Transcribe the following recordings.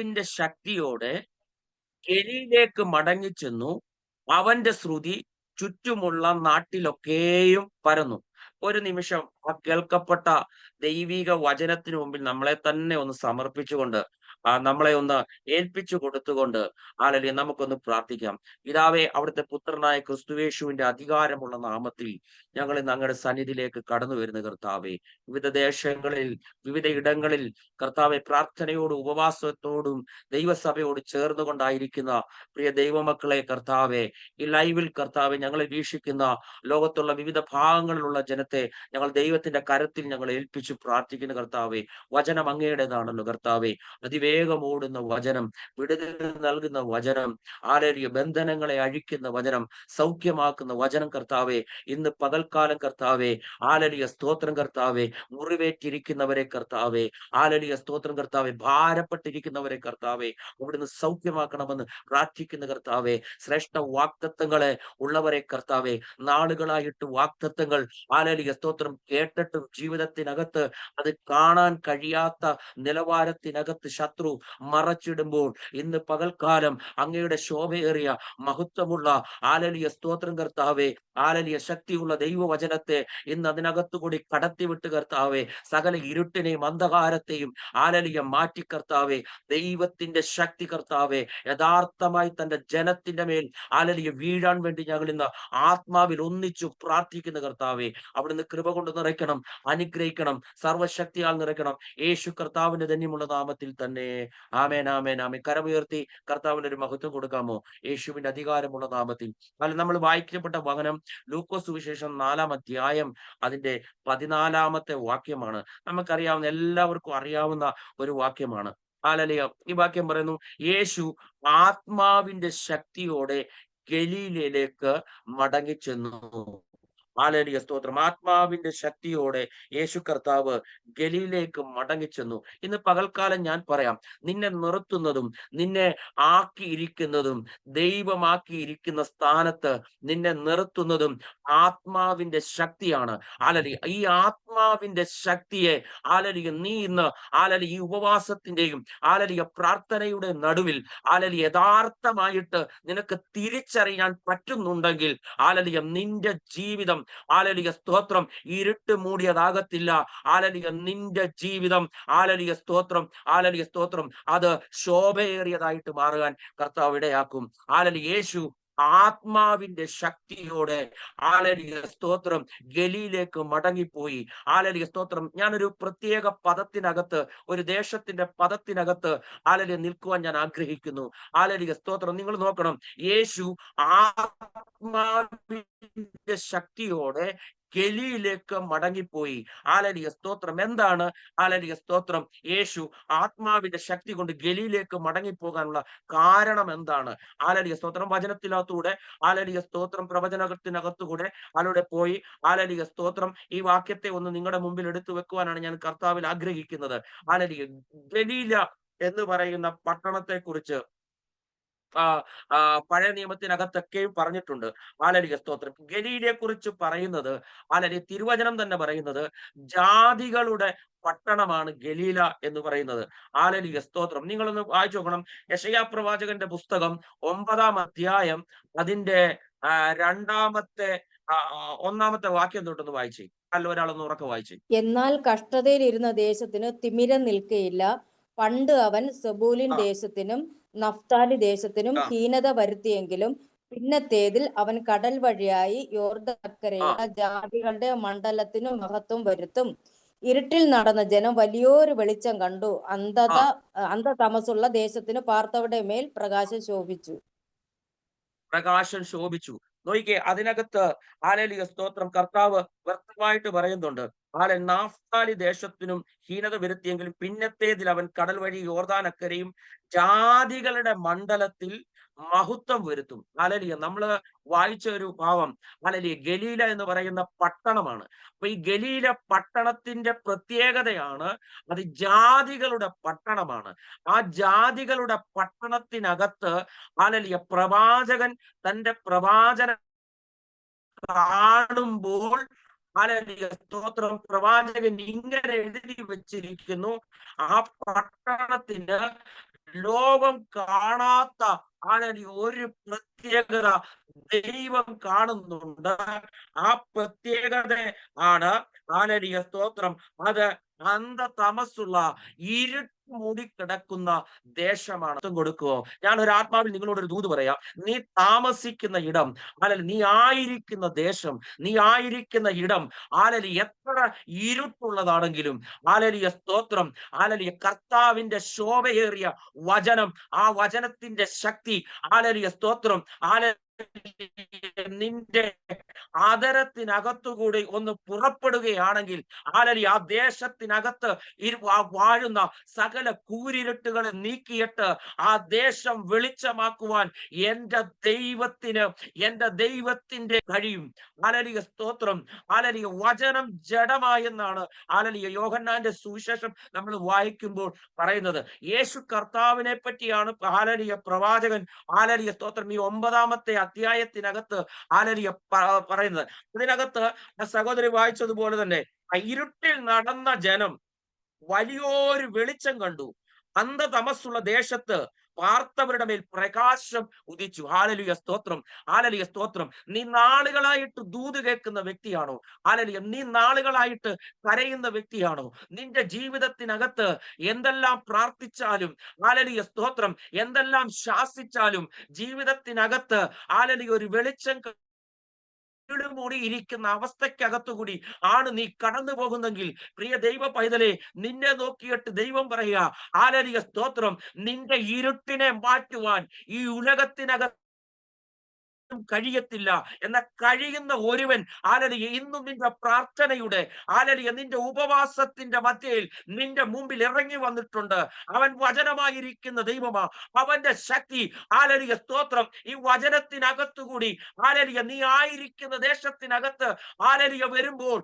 ിന്റെ ശക്തിയോടെ ഗലീലയിലേക്ക് മടങ്ങിച്ചെന്നു. അവന്റെ ശ്രുതി ചുറ്റുമുള്ള നാട്ടിലൊക്കെയും പരന്നു. ഒരു നിമിഷം ആ കേൾക്കപ്പെട്ട ദൈവിക വചനത്തിന് മുമ്പിൽ നമ്മളെ തന്നെ ഒന്ന് സമർപ്പിച്ചുകൊണ്ട് നമ്മളെ ഒന്ന് ഏൽപ്പിച്ചു കൊടുത്തുകൊണ്ട് നമുക്കൊന്ന് പ്രാർത്ഥിക്കാം. പിതാവേ, അവിടുത്തെ പുത്രനായ ക്രിസ്തുയേശുവിന്റെ അധികാരമുള്ള നാമത്തിൽ ഞങ്ങൾ ഇന്ന് അങ്ങയുടെ സന്നിധിയിലേക്ക് കടന്നു വരുന്ന കർത്താവേ, വിവിധ ദേശങ്ങളിൽ വിവിധ ഇടങ്ങളിൽ കർത്താവെ പ്രാർത്ഥനയോടും ഉപവാസത്തോടും ദൈവസഭയോട് ചേർന്നുകൊണ്ടായിരിക്കുന്ന പ്രിയ ദൈവമക്കളെ കർത്താവെ, ഈ ലൈവിൽ കർത്താവെ ഞങ്ങളെ വീക്ഷിക്കുന്ന ലോകത്തുള്ള വിവിധ ഭാഗങ്ങളിലുള്ള ജനത്തെ ഞങ്ങൾ ദൈവത്തിന്റെ കരത്തിൽ ഞങ്ങൾ ഏൽപ്പിച്ചു പ്രാർത്ഥിക്കുന്ന കർത്താവെ, വചനം അങ്ങയുടേതാണല്ലോ കർത്താവെ. അതിവേഗം ഓടുന്ന വചനം, വിടുതൽ നൽകുന്ന വചനം, ബന്ധനങ്ങളെ അഴിക്കുന്ന വചനം, സൗഖ്യമാക്കുന്ന വചനം കർത്താവെ, ഇന്ന് പകൽക്കാലം കർത്താവെ, സ്തോത്രം കർത്താവെ, മുറിവേറ്റിരിക്കുന്നവരെ കർത്താവെ, സ്തോത്രം കർത്താവെ, ഭാരപ്പെട്ടിരിക്കുന്നവരെ കർത്താവെ അവിടുന്ന് സൗഖ്യമാക്കണമെന്ന് പ്രാർത്ഥിക്കുന്ന കർത്താവെ, ശ്രേഷ്ഠ വാക്തത്വങ്ങളെ ഉള്ളവരെ കർത്താവെ, നാളുകളായിട്ട് വാക്തത്വങ്ങൾ സ്തോത്രം കേട്ടിട്ടും ജീവിതത്തിനകത്ത് അത് കാണാൻ കഴിയാത്ത നിലവാരത്തിനകത്ത് ശത്രു മറച്ചിടുമ്പോൾ ഇന്ന് പകൽക്കാലം അങ്ങയുടെ ശോഭയേറിയ മഹത്വമുള്ള സ്തോത്രം കർത്താവെ, ശക്തിയുള്ള ദൈവവചനത്തെ ഇന്ന് അതിനകത്തു കൂടി കടത്തിവിട്ട് കർത്താവെ, സകല ഇരുട്ടിനെയും അന്ധകാരത്തെയും മാറ്റി കർത്താവെ, ദൈവത്തിന്റെ ശക്തി കർത്താവെ യഥാർത്ഥമായി തന്റെ ജനത്തിന്റെ മേൽ വീഴാൻ വേണ്ടി ഞങ്ങൾ ഇന്ന് ആത്മാവിൽ ഒന്നിച്ചു പ്രാർത്ഥിക്കുന്ന കർത്താവെ, അവിടുന്ന് കൃപ കൊണ്ട് നിറയ്ക്കണം, അനുഗ്രഹിക്കണം, സർവശക്തിയാൽ നിറയ്ക്കണം. യേശു കർത്താവിന്റെ ധന്യമുള്ള നാമത്തിൽ തന്നെ. ആമേൻ, ആമേൻ, ആമേൻ. കരമുയർത്തി കർത്താവിന് ഒരു മഹത്വം കൊടുക്കാമോ? യേശുവിന്റെ അധികാരമുള്ള നാമത്തിൽ. നമ്മൾ വായിക്കപ്പെട്ട വചനം ലൂക്കോസ് സുവിശേഷം 4-ാം അധ്യായം അതിന്റെ 14-ാമത്തെ വാക്യമാണ്. നമുക്കറിയാവുന്ന, എല്ലാവർക്കും അറിയാവുന്ന ഒരു വാക്യമാണ്. ഈ വാക്യം പറയുന്നു, യേശു ആത്മാവിന്റെ ശക്തിയോടെ ഗലീലയിലേക്ക് മടങ്ങിച്ചെന്നു. സ്തോത്രം. ആത്മാവിന്റെ ശക്തിയോടെ യേശു കർത്താവ് ഗലീലയിലേക്ക് മടങ്ങിച്ചെന്നു. ഇന്ന് പകൽക്കാലം ഞാൻ പറയാം, നിന്നെ നിർത്തുന്നതും നിന്നെ ആക്കിയിരിക്കുന്നതും ദൈവമാക്കിയിരിക്കുന്ന സ്ഥാനത്ത് നിന്നെ നിർത്തുന്നതും ആത്മാവിന്റെ ശക്തിയാണ്. ഈ ആത്മാവിന്റെ ശക്തിയെ നീ ഇന്ന് ഈ ഉപവാസത്തിന്റെയും പ്രാർത്ഥനയുടെ നടുവിൽ യഥാർത്ഥമായിട്ട് നിനക്ക് തിരിച്ചറിയാൻ പറ്റുന്നുണ്ടെങ്കിൽ നിന്റെ ജീവിതം സ്തോത്രം ഇരുട്ട് മൂടിയതാകത്തില്ല. നിന്റെ ജീവിതം സ്തോത്രം സ്തോത്രം അത് ശോഭയേറിയതായിട്ട് മാറുവാൻ കർത്താവ് ഇടയാക്കും. യേശു ആത്മാവിന്റെ ശക്തിയോടെ സ്തോത്രം ഗലീലയിലേക്ക് മടങ്ങിപ്പോയി. സ്തോത്രം. ഞാനൊരു പ്രത്യേക പദത്തിനകത്ത്, ഒരു ദേശത്തിന്റെ പദത്തിനകത്ത് നിൽക്കുവാൻ ഞാൻ ആഗ്രഹിക്കുന്നു. സ്തോത്രം. നിങ്ങൾ നോക്കണം, യേശു ആത്മാവിന്റെ ശക്തിയോടെ ഗലീലയിലേക്ക് മടങ്ങിപ്പോയി. സ്തോത്രം. എന്താണ് സ്തോത്രം യേശു ആത്മാവിന്റെ ശക്തി കൊണ്ട് ഗലീലയിലേക്ക് മടങ്ങിപ്പോകാനുള്ള കാരണം എന്താണ്? സ്തോത്രം. വചനത്തിനകത്തൂടെ സ്തോത്രം പ്രവചനത്തിനകത്തുകൂടെ പോയി സ്തോത്രം ഈ വാക്യത്തെ ഒന്ന് നിങ്ങളുടെ മുമ്പിൽ എടുത്തു വെക്കുവാനാണ് ഞാൻ കർത്താവിൽ ആഗ്രഹിക്കുന്നത്. ഗലീല എന്ന് പറയുന്ന പട്ടണത്തെ കുറിച്ച് പഴയ നിയമത്തിനകത്തൊക്കെയും പറഞ്ഞിട്ടുണ്ട്. സ്തോത്രം. ഗലീലയെ കുറിച്ച് പറയുന്നത് തിരുവചനം തന്നെ പറയുന്നത് ജാതികളുടെ പട്ടണമാണ് ഗലീല എന്ന് പറയുന്നത്. സ്തോത്രം. നിങ്ങളൊന്ന് വായിച്ചു നോക്കണം. യെശയ്യാ പ്രവാചകന്റെ പുസ്തകം 9-ാം അധ്യായം അതിന്റെ 1-ാമത്തെ വാക്യം തൊട്ടൊന്ന് വായിച്ചേ. ഒരാളൊന്ന് ഉറക്കെ വായിച്ചേ. എന്നാൽ കഷ്ടതയിലിരുന്ന ദേശത്തിന് തിമിരം നിൽക്കയില്ല. പണ്ട് അവൻ സെബൂലിൻ ദേശത്തിനും നഫ്താലി ദേശത്തിനും ഹീനത വരുത്തിയെങ്കിലും പിന്നത്തേതിൽ അവൻ കടൽ വഴിയായി യോർദ്ദാനക്കരെയുള്ള ജാതികളുടെ മണ്ഡലത്തിനു മഹത്വം വരുത്തും. ഇരുട്ടിൽ നടന്ന ജനം വലിയൊരു വെളിച്ചം കണ്ടു. അന്ധതമസുള്ള ദേശത്തിന് പാർത്തവരുടെ മേൽ പ്രകാശം ശോഭിച്ചു. നോക്കിക്കേ, അതിനകത്ത് സ്തോത്രം കർത്താവ് വ്യക്തമായിട്ട് പറയുന്നുണ്ട്. നാഫ്താലി ദേശത്തിനും ഹീനത വരുത്തിയെങ്കിലും പിന്നത്തേതിൽ അവൻ കടൽ വഴി യോർദാനക്കരയും ജാതികളുടെ മണ്ഡലത്തിൽ മഹത്വം വരുത്തും. നമ്മള് വായിച്ച ഒരു ഭാവം ഗലീല എന്ന് പറയുന്ന പട്ടണമാണ്. അപ്പൊ ഈ ഗലീല പട്ടണത്തിന്റെ പ്രത്യേകതയാണ് അത് ജാതികളുടെ പട്ടണമാണ്. ആ ജാതികളുടെ പട്ടണത്തിനകത്ത് പ്രവാചകൻ തന്റെ പ്രവാചനം കാണുമ്പോൾ സ്തോത്രം പ്രവാചകൻ ഇങ്ങനെ എഴുതി വെച്ചിരിക്കുന്നു, ആ പട്ടണത്തിന് ലോകം കാണാത്ത ഒരു പ്രത്യേകത ദൈവം കാണുന്നുണ്ട്. ആ പ്രത്യേകത ആണ് സ്തോത്രം. അത് അന്ധതമസ്സുള്ള ഇരുട്ട് മൂടിക്കിടക്കുന്ന ദേശമാണ്. കൊടുക്കുവോ? ഞാൻ ഒരു ആത്മാവിൽ നിങ്ങളോട് ഒരു ദൂത് പറയാം. നീ താമസിക്കുന്ന ഇടം, നീ ആയിരിക്കുന്ന ദേശം, നീ ആയിരിക്കുന്ന ഇടം എത്ര ഇരുട്ടുള്ളതാണെങ്കിലും സ്തോത്രം, കർത്താവിന്റെ ശോഭയേറിയ വചനം, ആ വചനത്തിന്റെ ശക്തി, സ്തോത്രം, നിന്റെ ആദരത്തിനകത്തുകൂടി ഒന്ന് പുറപ്പെടുകയാണെങ്കിൽ ആ ദേശത്തിനകത്ത് വാഴുന്ന സകല കൂരിരുട്ടുകളെ നീക്കിയിട്ട് ആ ദേശം വെളിച്ചമാക്കുവാൻ എന്റെ ദൈവത്തിന്റെ കഴിയും. സ്തോത്രം. വചനം ജഡമായെന്നാണ് യോഹന്നാന്റെ സുവിശേഷം നമ്മൾ വായിക്കുമ്പോൾ പറയുന്നത്. യേശു കർത്താവിനെ പറ്റിയാണ് പ്രവാചകൻ സ്തോത്രം ഈ 9-ാമത്തെ അധ്യായത്തിനകത്ത് പറയുന്നത്. അതിനകത്ത് സഹോദരി വായിച്ചതുപോലെ തന്നെ ഇരുട്ടിൽ നടന്ന ജനം വലിയൊരു വെളിച്ചം കണ്ടു. അന്ധതമസ്സുള്ള ദേശത്ത് പാർത്തവരുടെ മേൽ പ്രകാശം ഉദിച്ചു. ഹാലലുയ സ്തോത്രം, ഹാലലുയ സ്തോത്രം. നീ നാളുകളായിട്ട് ദൂത് കേൾക്കുന്ന വ്യക്തിയാണോ? നീ നാളുകളായിട്ട് കരയുന്ന വ്യക്തിയാണോ? നിന്റെ ജീവിതത്തിനകത്ത് എന്തെല്ലാം പ്രാർത്ഥിച്ചാലും സ്തോത്രം, എന്തെല്ലാം ശാസിച്ചാലും ജീവിതത്തിനകത്ത് ഒരു വെളിച്ചം മൂടി ഇരിക്കുന്ന അവസ്ഥക്കകത്തുകൂടി ആണ് നീ കടന്നു പോകുന്നെങ്കിൽ, പ്രിയ ദൈവ പൈതലെ, നിന്നെ നോക്കിയിട്ട് ദൈവം പറയുക, സ്തോത്രം, നിന്റെ ഇരുട്ടിനെ മാറ്റുവാൻ ഈ ഉലകത്തിനകത്ത് കഴിയത്തില്ല. എന്ന കഴിയുന്ന ഒരുവൻ ഇന്നും നിന്റെ പ്രാർത്ഥനയുടെ നിന്റെ ഉപവാസത്തിന്റെ മധ്യയിൽ നിന്റെ മുമ്പിൽ ഇറങ്ങി വന്നിട്ടുണ്ട്. അവൻ വചനമായിരിക്കുന്ന ദൈവമാ. അവന്റെ ശക്തി സ്തോത്രം ഈ വചനത്തിനകത്തുകൂടി നീ ആയിരിക്കുന്ന ദേശത്തിനകത്ത് വരുമ്പോൾ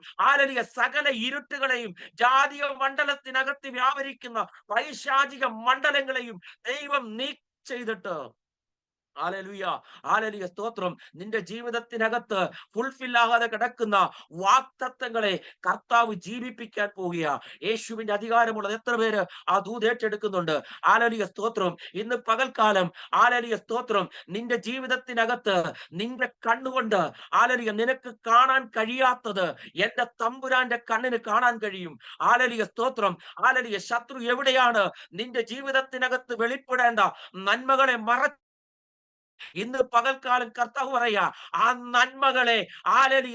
സകല ഇരുട്ടുകളെയും ജാതീയ മണ്ഡലത്തിനകത്ത് വ്യാപരിക്കുന്ന പൈശാചിക മണ്ഡലങ്ങളെയും ദൈവം ചെയ്തിട്ട് സ്തോത്രം, നിന്റെ ജീവിതത്തിനകത്ത് ഫുൾഫിൽ ആകാതെ കിടക്കുന്ന വാഗ്ദത്തങ്ങളെ കർത്താവ് ജീവിപ്പിക്കാൻ പോവുക. യേശുവിന്റെ അധികാരമുള്ളത് എത്ര പേര് ആ ദൂത് ഏറ്റെടുക്കുന്നുണ്ട്? സ്തോത്രം. ഇന്ന് പകൽക്കാലം സ്തോത്രം, നിന്റെ ജീവിതത്തിനകത്ത് നിന്റെ കണ്ണുകൊണ്ട് നിനക്ക് കാണാൻ കഴിയാത്തത് എന്റെ തമ്പുരാന്റെ കണ്ണിന് കാണാൻ കഴിയും. സ്തോത്രം. ശത്രു എവിടെയാണ് നിന്റെ ജീവിതത്തിനകത്ത് വെളിപ്പെടേണ്ട നന്മകളെ ഇന്ന് പകൽക്കാലം കർത്താവ് പറയാ, ആ നന്മകളെ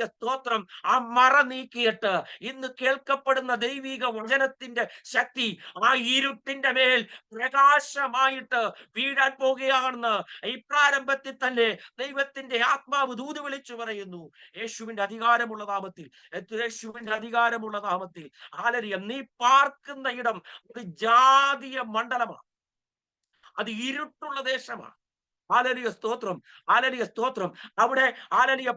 സ്തോത്രം, ആ മറ നീക്കിയിട്ട് ഇന്ന് കേൾക്കപ്പെടുന്ന ദൈവിക വചനത്തിന്റെ ശക്തി ആ ഇരുട്ടിന്റെ മേൽ പ്രകാശമായിട്ട് വീഴാൻ പോകുകയാണെന്ന് ഈ പ്രാരംഭത്തിൽ തന്നെ ദൈവത്തിന്റെ ആത്മാവ് ദൂത് വിളിച്ചു പറയുന്നു. യേശുവിന്റെ അധികാരമുള്ള നാമത്തിൽ, നീ പാർക്കുന്ന ഇടം അത് ജാതീയ മണ്ഡലമാണ്, അത് ഇരുട്ടുള്ള ദേശമാണ്. സ്തോത്രം, സ്തോത്രം. അവിടെ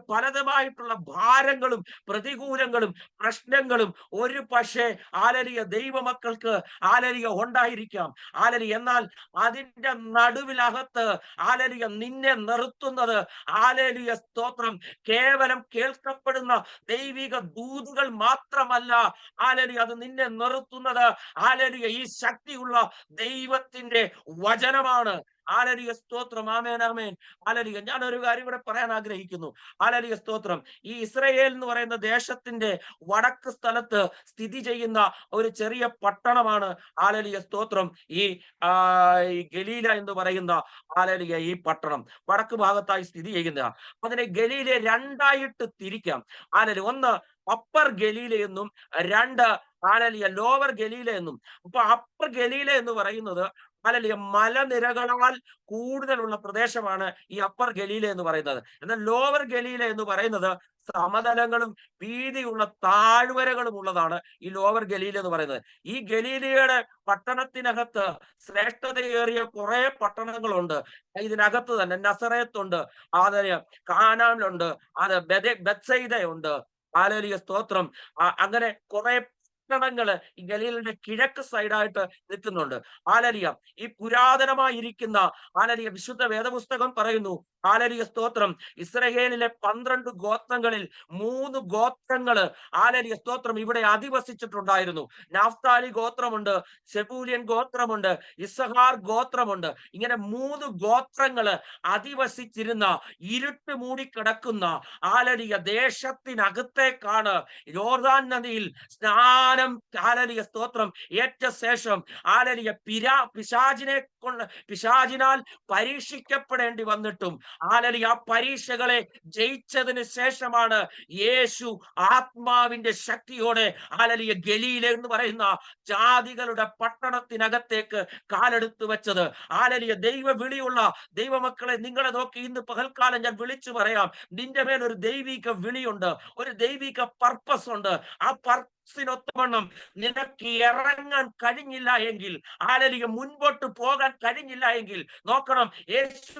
പലതുമായിട്ടുള്ള ഭാരങ്ങളും പ്രതികൂലങ്ങളും പ്രശ്നങ്ങളും ഒരു പക്ഷേ ദൈവമക്കൾക്ക് ഉണ്ടായിരിക്കാം. എന്നാൽ അതിന്റെ നടുവിലകത്ത് നിന്നെ നിർത്തുന്നത് സ്തോത്രം, കേവലം കേൾക്കപ്പെടുന്ന ദൈവിക ദൂതുകൾ മാത്രമല്ല. അത് നിന്നെ നിർത്തുന്നത് ഈ ശക്തിയുള്ള ദൈവത്തിന്റെ വചനമാണ്. സ്തോത്രം. ആമേൻ, ആമേൻ. ഞാൻ ഒരു കാര്യം കൂടെ പറയാൻ ആഗ്രഹിക്കുന്നു. സ്തോത്രം. ഈ ഇസ്രായേൽ എന്ന് പറയുന്ന ദേശത്തിന്റെ വടക്ക് സ്ഥലത്ത് സ്ഥിതി ചെയ്യുന്ന ഒരു ചെറിയ പട്ടണമാണ് സ്തോത്രം ഈ ഗലീല എന്ന് പറയുന്ന ഈ പട്ടണം. വടക്ക് ഭാഗത്തായി സ്ഥിതി ചെയ്യുന്ന അതിനെ ഗലീലെ രണ്ടായിട്ട് തിരിക്കാം. ഒന്ന് അപ്പർ ഗലീല എന്നും, രണ്ട് ലോവർ ഗലീല എന്നും. അപ്പൊ അപ്പർ ഗലീല എന്ന് പറയുന്നത് മലനിരകളാൽ കൂടുതലുള്ള പ്രദേശമാണ് ഈ അപ്പർ ഗലീല എന്ന് പറയുന്നത്. എന്നാൽ ലോവർ ഗലീല എന്ന് പറയുന്നത് സമതലങ്ങളും വീതിയുള്ള താഴ്വരകളും ഉള്ളതാണ് ഈ ലോവർ ഗലീല എന്ന് പറയുന്നത്. ഈ ഗലീലയുടെ പട്ടണത്തിനകത്ത് ശ്രേഷ്ഠതയേറിയ കുറെ പട്ടണങ്ങളുണ്ട്. ഇതിനകത്ത് തന്നെ നസറേത്തുണ്ട്, കാനാനിലുണ്ട്, ബെത്സയിദയുണ്ട്. സ്തോത്രം. അങ്ങനെ കുറെ പട്ടണങ്ങള് ഈ ഗലീലിന്റെ കിഴക്ക് സൈഡായിട്ട് നിൽക്കുന്നുണ്ട്. ഈ പുരാതനമായിരിക്കുന്ന വിശുദ്ധ വേദപുസ്തകം പറയുന്നു, ഹല്ലേലൂയ സ്തോത്രം. ഇസ്രായേലിലെ 12 ഗോത്രങ്ങളിൽ 3 ഗോത്രങ്ങള് ഹല്ലേലൂയ സ്തോത്രം ഇവിടെ അധിവസിച്ചിട്ടുണ്ടായിരുന്നു. നഫ്താലി ഗോത്രമുണ്ട്, സെബൂലൂൻ ഗോത്രമുണ്ട്, യിസ്സഹാർ ഗോത്രമുണ്ട്. ഇങ്ങനെ 3 ഗോത്രങ്ങള് അധിവസിച്ചിരുന്ന ഇരുട്ട് മൂടിക്കിടക്കുന്ന ഹല്ലേലൂയ ദേശത്തിനകത്തേക്കാണ് യോർദാൻ നദിയിൽ സ്നാനം ഹല്ലേലൂയ സ്തോത്രം ഏറ്റ ശേഷം ഹല്ലേലൂയ പിശാചിനാൽ പരീക്ഷിക്കപ്പെടേണ്ടി വന്നിട്ടും ഹല്ലേലൂയ ആ പരീക്ഷകളെ ജയിച്ചതിന് ശേഷമാണ് യേശു ആത്മാവിന്റെ ശക്തിയോടെ ഹല്ലേലൂയ ഗലീല എന്ന് പറയുന്ന ജാതികളുടെ പട്ടണത്തിനകത്തേക്ക് കാലെടുത്തു വെച്ചത്. ഹല്ലേലൂയ ദൈവ വിളിയുള്ള ദൈവമക്കളെ, നിങ്ങളെ നോക്കി ഇന്ന് പകൽക്കാലം ഞാൻ വിളിച്ചു പറയാം, നിന്റെ മേൽ ഒരു ദൈവിക വിളിയുണ്ട്, ഒരു ദൈവിക പർപ്പസ് ഉണ്ട്. ആ പർപ്പസിനൊത്തവണ്ണം നിനക്ക് ഇറങ്ങാൻ കഴിഞ്ഞില്ല എങ്കിൽ, ഹല്ലേലൂയ മുൻപോട്ട് പോകാൻ കഴിഞ്ഞില്ല എങ്കിൽ, നോക്കണം, യേശു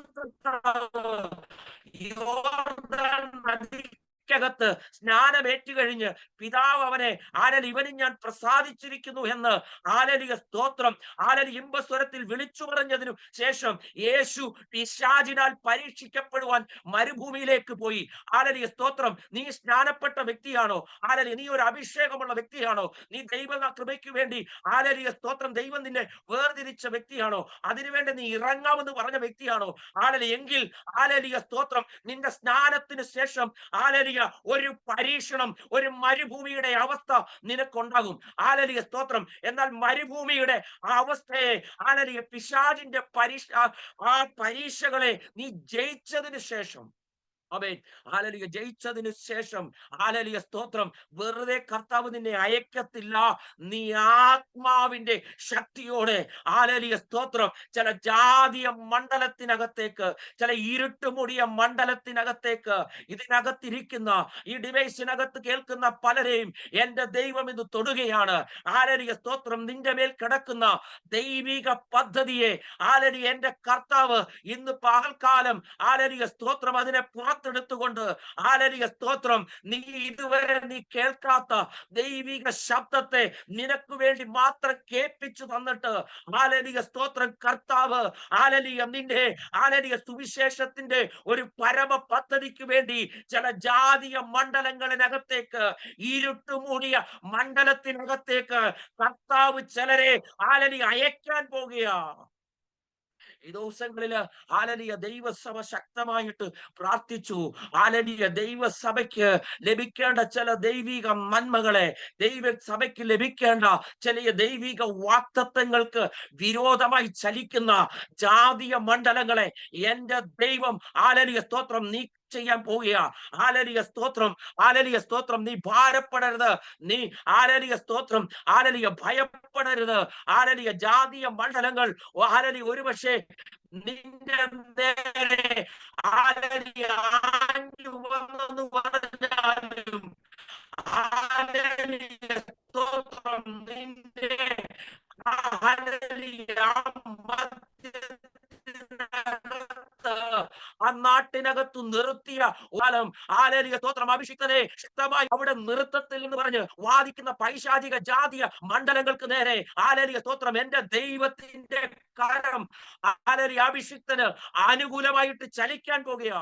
യോർദാൻ നദിക്കകത്ത് സ്നാനമേറ്റു കഴിഞ്ഞ് പിതാവ് അവനെ ഇവനും ഞാൻ പ്രസാദിച്ചിരിക്കുന്നു എന്ന് ഹല്ലേലൂയ സ്തോത്രം ഇമ്പസ്വരത്തിൽ വിളിച്ചു പറഞ്ഞതിനു ശേഷം യേശു പിശാചിനാൽ പരീക്ഷിക്കപ്പെടുവാൻ മരുഭൂമിയിലേക്ക് പോയി. ഹല്ലേലൂയ സ്തോത്രം. നീ സ്നാനപ്പെട്ട വ്യക്തിയാണോ? ഹല്ലേലൂയ, നീ ഒരു അഭിഷേകമുള്ള വ്യക്തിയാണോ? നീ ദൈവ കൃപയ്ക്ക് വേണ്ടി ഹല്ലേലൂയ സ്തോത്രം ദൈവം നിന്നെ വേർതിരിച്ച വ്യക്തിയാണോ? അതിനുവേണ്ടി നീ ഇറങ്ങാമെന്ന് പറഞ്ഞ വ്യക്തിയാണോ? ഹല്ലേലൂയ, എങ്കിൽ ഹല്ലേലൂയ സ്തോത്രം നിന്റെ സ്നാനത്തിന് ശേഷം ഹല്ലേലൂയ ഒരു പരീക്ഷണം, ഒരു മരുഭൂമിയുടെ അവസ്ഥ നിനക്കുണ്ടാകും. ഹല്ലേലൂയ സ്തോത്രം. എന്നാൽ മരുഭൂമിയുടെ ആ അവസ്ഥയെ ഹല്ലേലൂയ പിശാചിന്റെ ആ പരീക്ഷകളെ നീ ജയിച്ചതിന് ശേഷം, ആമേൻ, ഹല്ലേലൂയ, ജയിച്ചതിന് ശേഷം ഹല്ലേലൂയ സ്തോത്രം വെറുതെ കർത്താവ് നിന്നെ അയക്കത്തില്ല. നീ ആത്മാവിന്റെ ശക്തിയോടെ ഹല്ലേലൂയ സ്തോത്രം ചില ജാതീയ മണ്ഡലത്തിനകത്തേക്ക്, ചില ഇരുട്ടുമൂടിയ മണ്ഡലത്തിനകത്തേക്ക്, ഇതിനകത്തിരിക്കുന്ന ഈ ഡിവൈസിനകത്ത് കേൾക്കുന്ന പലരെയും എന്റെ ദൈവം ഇന്ന് തൊടുകയാണ്. ഹല്ലേലൂയ സ്തോത്രം. നിന്റെ മേൽ കിടക്കുന്ന ദൈവിക പദ്ധതിയെ ഹല്ലേലൂയ എന്റെ കർത്താവ് ഇന്ന് പകൽക്കാലം ഹല്ലേലൂയ സ്തോത്രം അതിനെ പുറത്തെടുത്തുകൊണ്ട് ഹല്ലേലൂയ സ്തോത്രം നീ ഇതുവരെ കേൾക്കാത്ത ദൈവിക ശബ്ദത്തെ നിനക്ക് വേണ്ടി മാത്രം കേൾപ്പിച്ചു തന്നിട്ട് ഹല്ലേലൂയ സ്തോത്രം കർത്താവ് ഹല്ലേലൂയ നിന്റെ ഹല്ലേലൂയ സുവിശേഷത്തിന്റെ ഒരു പരമ പദ്ധതിക്ക് വേണ്ടി ചില ജാതീയ മണ്ഡലങ്ങളിനകത്തേക്ക്, ഇരുട്ടുമൂടിയ മണ്ഡലത്തിനകത്തേക്ക് കർത്താവ് ചിലരെ ഹല്ലേലൂയ അയക്കാൻ പോകുകയാ. ഈ ദിവസങ്ങളില് ഹല്ലേലൂയ ദൈവസഭ ശക്തമായിട്ട് പ്രാർത്ഥിച്ചു. ഹല്ലേലൂയ ദൈവസഭയ്ക്ക് ലഭിക്കേണ്ട ചില ദൈവിക നന്മകളെ, ദൈവസഭയ്ക്ക് ലഭിക്കേണ്ട ചില ദൈവിക വാഗ്ദത്തങ്ങൾക്ക് വിരോധമായി ചലിക്കുന്ന ജാതീയ മണ്ഡലങ്ങളെ എന്റെ ദൈവം ഹല്ലേലൂയ സ്തോത്രം നീ ചെയ്യാൻ പോവുകയാ. ഹല്ലേലൂയ സ്തോത്രം. ഹല്ലേലൂയ സ്തോത്രം. നീ ഭാരപ്പെടരുത്, നീ ഹല്ലേലൂയ സ്തോത്രം ഹല്ലേലൂയ ഭയപ്പെടരുത്. ഹല്ലേലൂയ ജാതീയ മണ്ഡലങ്ങൾ ഹല്ലേലൂയ ഒരുപക്ഷെ നിന്റെ നേരെ ഹല്ലേലൂയ ആഞ്ഞു വന്നെന്ന് പറഞ്ഞാലും ഹല്ലേലൂയ സ്തോത്രം നിന്റെ ഹല്ലേലൂയ ആ നാട്ടിനകത്തു നിർത്തിയ കാലം ഹല്ലേലൂയ സ്തോത്രം അഭിഷിക്തനെ ശക്തമായി അവിടെ നിർത്തത്തിൽ എന്ന് പറഞ്ഞ് വാദിക്കുന്ന പൈശാചിക ജാതീയ മണ്ഡലങ്ങൾക്ക് നേരെ ഹല്ലേലൂയ സ്തോത്രം എന്റെ ദൈവത്തിന്റെ കരം ഹല്ലേലൂയ അഭിഷിക്തന് അനുകൂലമായിട്ട് ചലിക്കാൻ പോകുകയാ.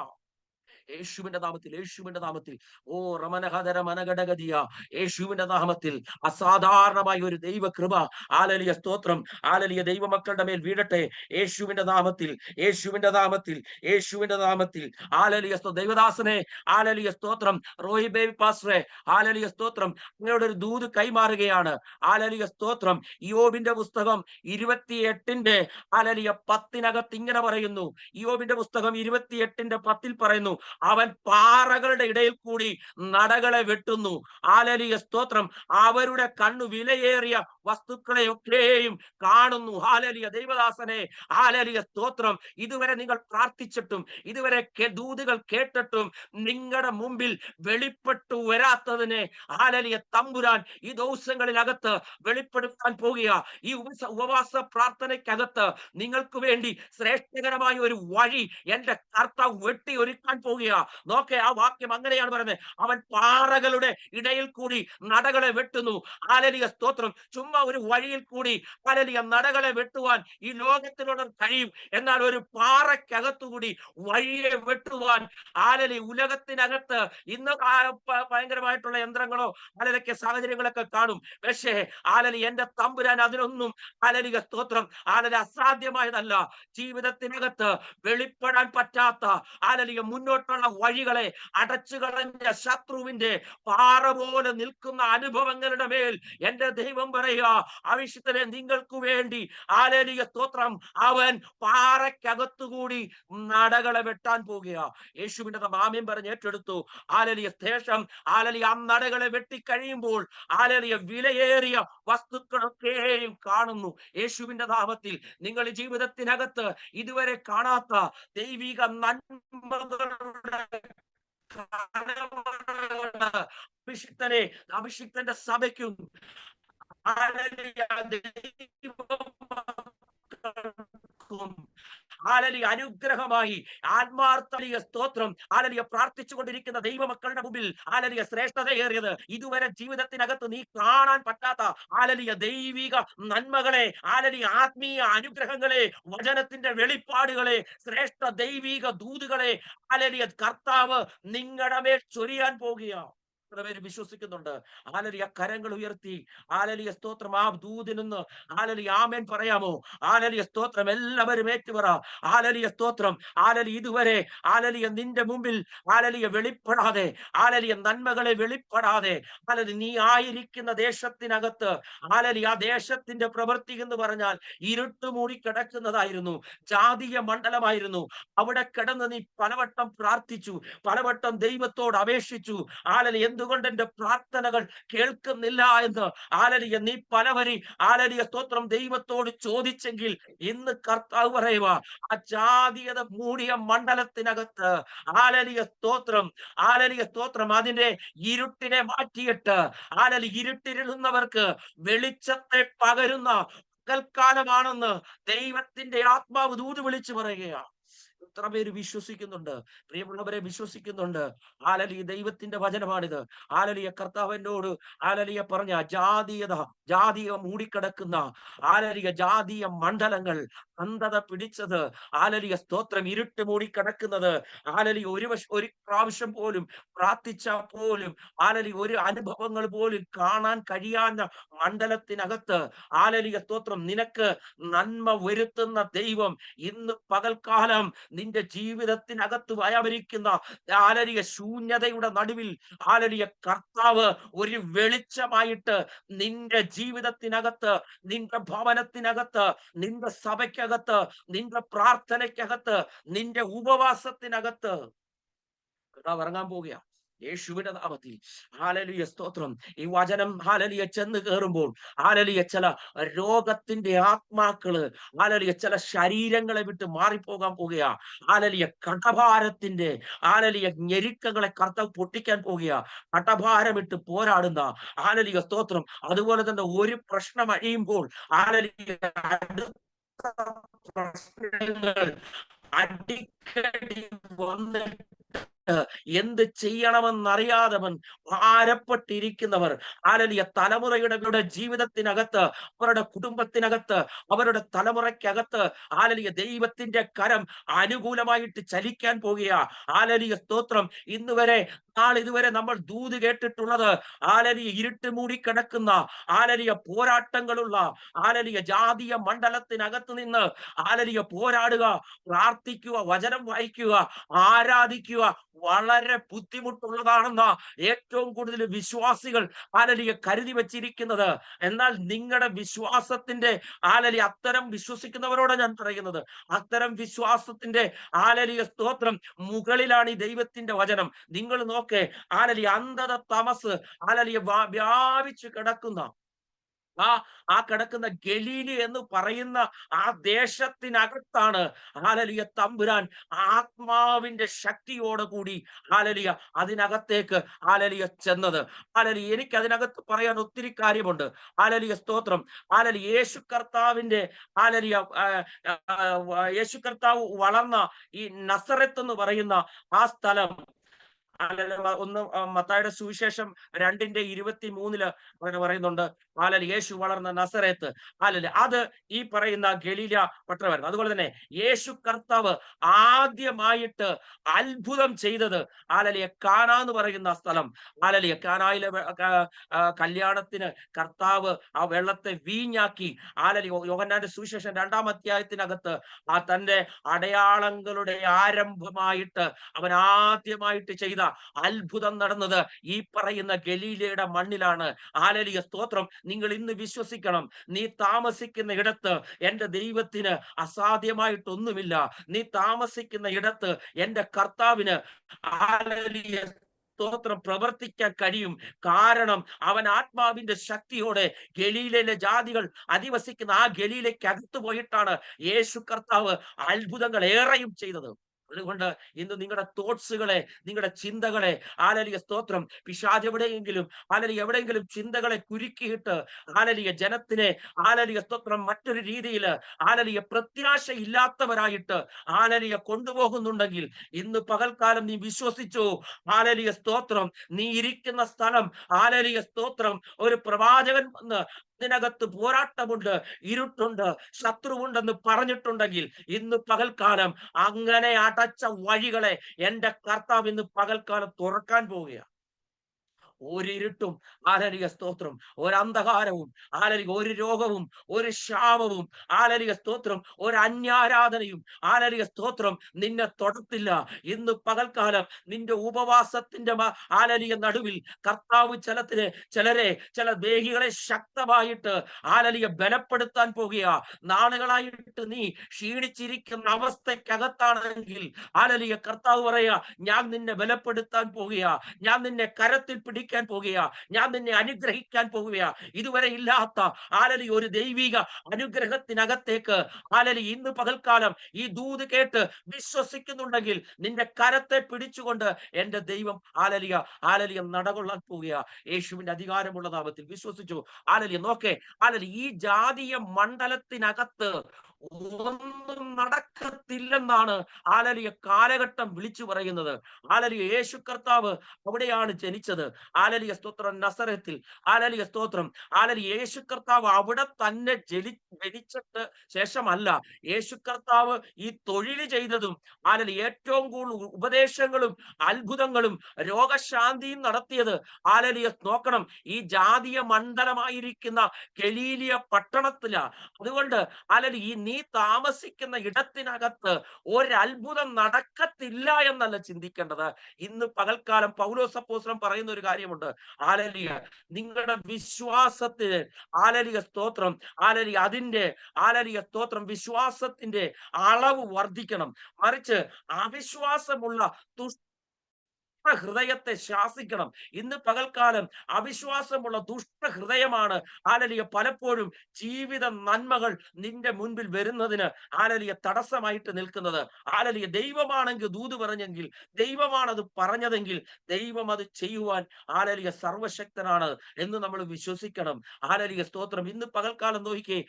യേശുവിന്റെ നാമത്തിൽ, യേശുവിന്റെ നാമത്തിൽ. ഓ റമനഹദര മനഘടഗതിയ, യേശുവിന്റെ നാമത്തിൽ അസാധാരണമായ ഒരു ദൈവ കൃപ ഹല്ലേലൂയ സ്തോത്രം ഹല്ലേലൂയ ദൈവമക്കളുടെ മേൽ വീഴട്ടെ. യേശുവിന്റെ നാമത്തിൽ, യേശുവിന്റെ നാമത്തിൽ, യേശുവിന്റെ നാമത്തിൽ. ഹല്ലേലൂയ സ്തോത്രം. ദൈവദാസനെ ഹല്ലേലൂയ സ്തോത്രം. റോയി ബേബി പാസ്റ്ററെ ഹല്ലേലൂയ സ്തോത്രം. നിങ്ങളുടെ ഒരു ദൂത് കൈമാറുകയാണ്. ഹല്ലേലൂയ സ്തോത്രം. യോബിന്റെ പുസ്തകം 28 ഹല്ലേലൂയ 10 ഇങ്ങനെ പറയുന്നു. യോബിന്റെ പുസ്തകം 28:10 പറയുന്നു, അവൻ പാറകളുടെ ഇടയിൽ കൂടി നടകളെ വെട്ടുന്നു. ഹല്ലേലൂയ സ്തോത്രം. അവരുടെ കണ്ണു വിലയേറിയ വസ്തുക്കളെയൊക്കെയും കാണുന്നു. ഹല്ലേലൂയ ദൈവദാസനെ ഹല്ലേലൂയ സ്തോത്രം. ഇതുവരെ നിങ്ങൾ പ്രാർത്ഥിച്ചിട്ടും ഇതുവരെ ദൂതുകൾ കേട്ടിട്ടും നിങ്ങളുടെ മുമ്പിൽ വെളിപ്പെട്ടു വരാത്തതിനെ ഹല്ലേലൂയ തമ്പുരാൻ ഈ ദിവസങ്ങളിനകത്ത് വെളിപ്പെടുത്താൻ പോകുക. ഈ ഉപവാസ പ്രാർത്ഥനയ്ക്കകത്ത് നിങ്ങൾക്ക് വേണ്ടി ശ്രേഷ്ഠകരമായ ഒരു വഴി എന്റെ കർത്താവ് വെട്ടി ഒരുക്കാൻ പോകുക. പോകുകയാ. നോക്കെ, ആ വാക്യം അങ്ങനെയാണ് പറയുന്നത്. അവൻ പാറകളുടെ ഇടയിൽ കൂടി നടകളെ വെട്ടുന്നു. ഹല്ലേലൂയ, സ്തോത്രം. ചുമ്മാ ഒരു വഴിയിൽ കൂടി ഹല്ലേലൂയ നടകളെ വെട്ടുവാൻ ഈ ലോകത്തിലുള്ള കഴിയും. എന്നാൽ ഒരു പാറയ്ക്കകത്തുകൂടി വഴിയെ വെട്ടുവാൻ ഹല്ലേലൂയ ഉലകത്തിനകത്ത് ഇന്ന് ഭയങ്കരമായിട്ടുള്ള യന്ത്രങ്ങളോ ഹല്ലേലൂയ സാഹചര്യങ്ങളൊക്കെ കാണും. പക്ഷേ ഹല്ലേലൂയ എന്റെ തമ്പുരാൻ അതിനൊന്നും ഹല്ലേലൂയ, സ്തോത്രം, ഹല്ലേലൂയ അസാധ്യമായതല്ല. ജീവിതത്തിനകത്ത് വെളിപ്പെടാൻ പറ്റാത്ത ഹല്ലേലൂയ മുന്നോട്ടുള്ള വഴികളെ അടച്ചു കളഞ്ഞ ശത്രുവിന്റെ പാറ പോലെ നിൽക്കുന്ന അനുഭവങ്ങളുടെ മേൽ എന്റെ ദൈവം പറയുക, അവിശുദ്ധരെ, നിങ്ങൾക്ക് വേണ്ടി ഹല്ലേലൂയ, സ്തോത്രം, അവൻ പാറയ്ക്കകത്തുകൂടി നടകളെ വെട്ടാൻ പോകുക. യേശുവിന്റെ നാമം പറഞ്ഞ് ഏറ്റെടുത്തു. ഹല്ലേലൂയ, ശേഷം ഹല്ലേലൂയ ആ നടകളെ വെട്ടിക്കഴിയുമ്പോൾ ഹല്ലേലൂയ വിലയേറിയ വസ്തുക്കളൊക്കെയും കാണുന്നു. യേശുവിന്റെ നാമത്തിൽ നിങ്ങൾ ജീവിതത്തിനകത്ത് ഇതുവരെ കാണാത്ത ദൈവിക നന്മകളുടെ കലവറകള് അഭിഷിക്തനെ, അഭിഷിക്തന്റെ സഭയ്ക്കും ഹല്ലേലൂയ ദൈവമക്കൾക്കും ഹല്ലേലൂയ അനുഗ്രഹമായി ആത്മാർത്ഥമായ സ്തോത്രം ഹല്ലേലൂയ പ്രാർത്ഥിച്ചുകൊണ്ടിരിക്കുന്ന ദൈവമക്കളുടെ മുമ്പിൽ ഹല്ലേലൂയ ശ്രേഷ്ഠതയേറിയത് ഇതുവരെ ജീവിതത്തിനകത്ത് നീ കാണാൻ പറ്റാത്ത ഹല്ലേലൂയ ദൈവിക നന്മകളെ, ഹല്ലേലൂയ ആത്മീയ അനുഗ്രഹങ്ങളെ, വചനത്തിന്റെ വെളിപ്പാടുകളെ, ശ്രേഷ്ഠ ദൈവിക ദൂതുകളെ ഹല്ലേലൂയ കർത്താവ് നിങ്ങളുടെ മേൽ ചൊരിയാൻ പോകുകയാണ്. എത്ര പേര് വിശ്വസിക്കുന്നുണ്ട്? ഹല്ലേലൂയ കരങ്ങൾ ഉയർത്തി ഹല്ലേലൂയ, സ്തോത്രം, ആ ദൂതിനൊന്ന് ഹല്ലേലൂയ ആമേൻ പറയാമോ? ഹല്ലേലൂയ, സ്തോത്രം, എല്ലാവരും ഏറ്റുപറ. ഹല്ലേലൂയ, സ്തോത്രം, ഹല്ലേലൂയ ഇതുവരെ ഹല്ലേലൂയ നിന്റെ മുമ്പിൽ ഹല്ലേലൂയ വെളിപ്പെടാതെ, ഹല്ലേലൂയ നന്മകളെ വെളിപ്പെടാതെ, ഹല്ലേലൂയ നീ ആയിരിക്കുന്ന ദേശത്തിനകത്ത് ഹല്ലേലൂയ ആ ദേശത്തിന്റെ പ്രവൃത്തി എന്ന് പറഞ്ഞാൽ ഇരുട്ട് മൂടി കിടക്കുന്നതായിരുന്നു, ജാതീയ മണ്ഡലമായിരുന്നു. അവിടെ കിടന്ന് നീ പലവട്ടം പ്രാർത്ഥിച്ചു, പലവട്ടം ദൈവത്തോട് അപേക്ഷിച്ചു. ഹല്ലേലൂയ എന്തുകൊണ്ട് എന്റെ പ്രാർത്ഥനകൾ കേൾക്കുന്നില്ല എന്ന് ഹല്ലേലൂയ നീ പലവരി ഹല്ലേലൂയ, സ്തോത്രം, ദൈവത്തോട് ചോദിച്ചെങ്കിൽ ഇന്ന് കർത്താവ് പറയുക, ആ ജാതീയത മൂടിയ മണ്ഡലത്തിനകത്ത് ഹല്ലേലൂയ, സ്തോത്രം, ഹല്ലേലൂയ, സ്തോത്രം, അതിന്റെ ഇരുട്ടിനെ മാറ്റിയിട്ട് ഹല്ലേലൂയ ഇരുട്ടിരുന്നവർക്ക് വെളിച്ചത്തെ പകരുന്ന പകൽക്കാലമാണെന്ന് ദൈവത്തിന്റെ ആത്മാവ് ദൂത് വിളിച്ചു പറയുകയാണ്. എത്ര പേര് വിശ്വസിക്കുന്നുണ്ട്? പ്രിയമുള്ളവരെ, വിശ്വസിക്കുന്നുണ്ട്? ഹല്ലേലൂയ ദൈവത്തിന്റെ വചനമാണിത്. ഹല്ലേലൂയ കർത്താവ് എന്നോട് ഹല്ലേലൂയ പറഞ്ഞ ജാതീയ മൂടിക്കിടക്കുന്ന ഹല്ലേലൂയ ജാതീയ മണ്ഡലങ്ങൾ, അന്ധത പിടിച്ചത്, ഹല്ലേലൂയ, സ്തോത്രം, ഇരുട്ട് മൂടിക്കിടക്കുന്നത്, ഹല്ലേലൂയ ഒരു പ്രാവശ്യം പോലും പ്രാർത്ഥിച്ചാൽ പോലും ഹല്ലേലൂയ ഒരു അനുഭവങ്ങൾ പോലും കാണാൻ കഴിയാത്ത മണ്ഡലത്തിനകത്ത് ഹല്ലേലൂയ, സ്തോത്രം, നിനക്ക് നന്മ വരുത്തുന്ന ദൈവം ഇന്ന് പകൽക്കാലം നിന്റെ ജീവിതത്തിനകത്ത് വ്യാപരിക്കുന്ന ഹല്ലേലൂയ ശൂന്യതയുടെ നടുവിൽ ഹല്ലേലൂയ കർത്താവ് ഒരു വെളിച്ചമായിട്ട് നിന്റെ ജീവിതത്തിനകത്ത്, നിന്റെ ഭവനത്തിനകത്ത്, നിന്റെ സഭയ്ക്കകത്ത്, നിന്റെ പ്രാർത്ഥനയ്ക്കകത്ത്, നിന്റെ ഉപവാസത്തിനകത്ത് കർത്താവ് ഇറങ്ങാൻ പോവുകയാണ്. യേശുവിന്റെ നാമത്തിൽ ഹല്ലേലൂയ, സ്തോത്രം. ഈ വചനം ഹല്ലേലൂയ ചെന്ന് കയറുമ്പോൾ ഹല്ലേലൂയ ചില രോഗത്തിന്റെ ആത്മാക്കള് ഹല്ലേലൂയ ചില ശരീരങ്ങളെ വിട്ട് മാറിപ്പോകാൻ പോകുകയാ. ഹല്ലേലൂയ കടഭാരത്തിന്റെ ഹല്ലേലൂയ ഞെരുക്കങ്ങളെ കർത്താവ് പൊട്ടിക്കാൻ പോകുകയാ. കടഭാരമിട്ട് പോരാടുന്ന ഹല്ലേലൂയ, സ്തോത്രം, അതുപോലെ തന്നെ ഒരു പ്രശ്നം അഴിയുമ്പോൾ ഹല്ലേലൂയ അടുത്ത പ്രശ്നങ്ങൾ അടിക്കടി വന്നിട്ട് എന്ത് ചെയ്യണമെന്നറിയാതവൻ ഭാരപ്പെട്ടിരിക്കുന്നവർ ഹല്ലേലൂയ തലമുറയുടെ ജീവിതത്തിനകത്ത്, അവരുടെ കുടുംബത്തിനകത്ത്, അവരുടെ തലമുറയ്ക്കകത്ത് ഹല്ലേലൂയ ദൈവത്തിന്റെ കരം അനുകൂലമായിട്ട് ചലിക്കാൻ പോകുകയാ. ഹല്ലേലൂയ, സ്തോത്രം. ഇതുവരെ നമ്മൾ ദൂത് കേട്ടിട്ടുള്ളത് ഹല്ലേലൂയ ഇരുട്ട് മൂടി കിടക്കുന്ന ഹല്ലേലൂയ പോരാട്ടങ്ങളുള്ള ഹല്ലേലൂയ ജാതീയ മണ്ഡലത്തിനകത്ത് നിന്ന് ഹല്ലേലൂയ പോരാടുക, പ്രാർത്ഥിക്കുക, വചനം വായിക്കുക, ആരാധിക്കുക വളരെ ബുദ്ധിമുട്ടുള്ളതാണെന്ന ഏറ്റവും കൂടുതൽ വിശ്വാസികൾ ഹല്ലേലൂയ കരുതി വച്ചിരിക്കുന്നത്. എന്നാൽ നിങ്ങളുടെ വിശ്വാസത്തിന്റെ ഹല്ലേലൂയ അത്തരം വിശ്വസിക്കുന്നവരോട് ഞാൻ പറയുന്നത്, അത്തരം വിശ്വാസത്തിന്റെ ഹല്ലേലൂയ, സ്തോത്രം, മുകളിലാണ് ഈ ദൈവത്തിന്റെ വചനം. നിങ്ങൾ നോക്കേ, ഹല്ലേലൂയ അന്ധത, തമസ് ഹല്ലേലൂയ വ്യാപിച്ചു കിടക്കുന്ന ആ ആ കിടക്കുന്ന ഗലീലി എന്ന് പറയുന്ന ആ ദേശത്തിനകത്താണ് ഹാലലിയ തമ്പുരാൻ ആത്മാവിന്റെ ശക്തിയോട് കൂടി ഹാലലിയ അതിനകത്തേക്ക് ഹാലലിയ ചെന്നത്. ഹാലലിയ എനിക്ക് അതിനകത്ത് പറയാൻ ഒത്തിരി കാര്യമുണ്ട്. ഹാലലിയ സ്തോത്രം. ഹാലലിയ യേശു കർത്താവിന്റെ ഹാലലിയ യേശു കർത്താവ് വളർന്ന ഈ നസറത്ത് എന്ന് പറയുന്ന ആ സ്ഥലം, ഒന്ന് മത്തായിയുടെ സുവിശേഷം 2:23 അങ്ങനെ പറയുന്നുണ്ട്. യേശു വളർന്ന നസറേത്ത്. അത് ഈ പറയുന്ന ഗലീല പട്ടണമായിരുന്നു. അതുപോലെ തന്നെ യേശു കർത്താവ് ആദ്യമായിട്ട് അത്ഭുതം ചെയ്തത് കാന എന്ന് പറയുന്ന സ്ഥലം. കാനായിലെ കല്യാണത്തിന് കർത്താവ് ആ വെള്ളത്തെ വീഞ്ഞാക്കി. യോഹന്നാന്റെ സുവിശേഷം 2-ാം അധ്യായത്തിനകത്ത് തന്റെ അടയാളങ്ങളുടെ ആരംഭമായിട്ട് അവൻ ആദ്യമായിട്ട് ചെയ്ത അത്ഭുതം നടന്നത് ഈ പറയുന്ന ഗലീലയുടെ മണ്ണിലാണ്. ഹാലലിയ സ്തോത്രം. നിങ്ങൾ ഇന്ന് വിശ്വസിക്കണം, നീ താമസിക്കുന്ന ഇടത്ത് എന്റെ ദൈവത്തിന് അസാധ്യമായിട്ടൊന്നുമില്ല. നീ താമസിക്കുന്ന ഇടത്ത് എന്റെ കർത്താവിന് ഹാലലിയ സ്തോത്രം പ്രവർത്തിക്കാൻ കഴിയും. കാരണം അവൻ ആത്മാവിന്റെ ശക്തിയോടെ ഗലീലയിലെ ജാതികൾ അധിവസിക്കുന്ന ആ ഗലീലയ്ക്ക് അകത്ത് പോയിട്ടാണ് യേശു കർത്താവ് അത്ഭുതങ്ങൾ ഏറെയും ചെയ്തത്. അതുകൊണ്ട് ഇന്ന് നിങ്ങളുടെ തോട്ട്സുകളെ, നിങ്ങളുടെ ചിന്തകളെ സ്തോത്രം പിശാച് എവിടെയെങ്കിലും എവിടെയെങ്കിലും ചിന്തകളെ കുരുക്കിയിട്ട് ജനത്തിനെ സ്തോത്രം മറ്റൊരു രീതിയിൽ പ്രത്യാശ ഇല്ലാത്തവരായിട്ട് കൊണ്ടുപോകുന്നുണ്ടെങ്കിൽ ഇന്ന് പകൽക്കാലം നീ വിശ്വസിച്ചു. സ്തോത്രം. നീ ഇരിക്കുന്ന സ്ഥലം സ്തോത്രം ഒരു പ്രവാചകൻ വന്ന് ഇതിനകത്ത് പോരാട്ടമുണ്ട്, ഇരുട്ടുണ്ട്, ശത്രുവുണ്ടെന്ന് പറഞ്ഞിട്ടുണ്ടെങ്കിൽ ഇന്ന് പകൽക്കാലം അങ്ങനെ അടച്ച വഴികളെ എന്റെ കർത്താവ് ഇന്ന് പകൽക്കാലം തുറക്കാൻ പോവുകയാണ്. ഒരിരുട്ടും സ്തോത്രം, ഒരന്ധകാരവും ഒരു രോഗവും ഒരു ശാപവും സ്തോത്രം ഒരു അന്യാരാധനയും സ്തോത്രം നിന്നെ തൊടത്തില്ല. ഇന്ന് പകൽക്കാലം നിന്റെ ഉപവാസത്തിന്റെ നടുവിൽ കർത്താവ് ചിലരെ ചില ദേഹികളെ ശക്തമായിട്ട് ബലപ്പെടുത്താൻ പോകുക. നാളുകളായിട്ട് നീ ക്ഷീണിച്ചിരിക്കുന്ന അവസ്ഥക്കകത്താണെങ്കിൽ കർത്താവ് പറയാ, ഞാൻ നിന്നെ ബലപ്പെടുത്താൻ പോകുക, ഞാൻ നിന്നെ കരത്തിൽ പിടിക്കാൻ പോകുക, ഞാൻ നിന്നെ അനുഗ്രഹിക്കാൻ പോകുക. ഇതുവരെ ഇല്ലാത്ത ഒരു ദൈവിക അനുഗ്രഹത്തിനകത്തേക്ക് ഇന്ന് പകൽക്കാലം ഈ ദൂത് കേട്ട് വിശ്വസിക്കുന്നുണ്ടെങ്കിൽ നിന്റെ കരത്തെ പിടിച്ചുകൊണ്ട് എന്റെ ദൈവം നടകൊള്ളാൻ പോവുക. യേശുവിന്റെ അധികാരമുള്ള നാമത്തിൽ വിശ്വസിച്ചു. നോക്കേ, ഈ ജാതീയ മണ്ഡലത്തിനകത്ത് ഒന്നും നടക്കത്തില്ലെന്നാണ് കാലഘട്ടം വിളിച്ചു പറയുന്നത്. യേശു കർത്താവ് അവിടെയാണ് ജനിച്ചത്. സ്തോത്രം. നസറത്തിൽ സ്തോത്രം. യേശു കർത്താവ് അവിടെ തന്നെ ജനിച്ചിട്ട് ശേഷമല്ല യേശു കർത്താവ് ഈ തൊഴിൽ ചെയ്തതും ഏറ്റവും കൂടുതൽ ഉപദേശങ്ങളും അത്ഭുതങ്ങളും രോഗശാന്തിയും നടത്തിയത് നോക്കണം, ഈ ജാതീയ മണ്ഡലമായിരിക്കുന്ന ഗലീലിയ പട്ടണത്തിലാ. അതുകൊണ്ട് ഈ നീ താമസിക്കുന്ന ഇടത്തിനകത്ത് ഒരത്ഭുതം നടക്കത്തില്ല എന്നല്ല ചിന്തിക്കേണ്ടത്. ഇന്ന് പകൽക്കാലം പൗലോസ് അപ്പോസ്തലൻ പറയുന്ന ഒരു കാര്യമുണ്ട്. നിങ്ങളുടെ വിശ്വാസത്തിന് സ്തോത്രം അതിന്റെ സ്തോത്രം വിശ്വാസത്തിന്റെ അളവ് വർദ്ധിക്കണം. മറിച്ച് അവിശ്വാസമുള്ള ഹൃദയത്തെ ശാസിക്കണം. ഇന്ന് പകൽക്കാലം അവിശ്വാസമുള്ള ദുഷ്ടഹൃദയമാണ് പലപ്പോഴും ജീവിത നന്മകൾ നിന്റെ മുൻപിൽ വരുന്നതിന് തടസ്സമായിട്ട് നിൽക്കുന്നത്. ദൈവമാണെങ്കിൽ ദൂത് പറഞ്ഞെങ്കിൽ, ദൈവമാണത് പറഞ്ഞതെങ്കിൽ ദൈവം അത് ചെയ്യുവാൻ സർവശക്തനാണ് എന്ന് നമ്മൾ വിശ്വസിക്കണം. സ്തോത്രം. ഇന്ന് പകൽക്കാലം നോക്കിക്കേ,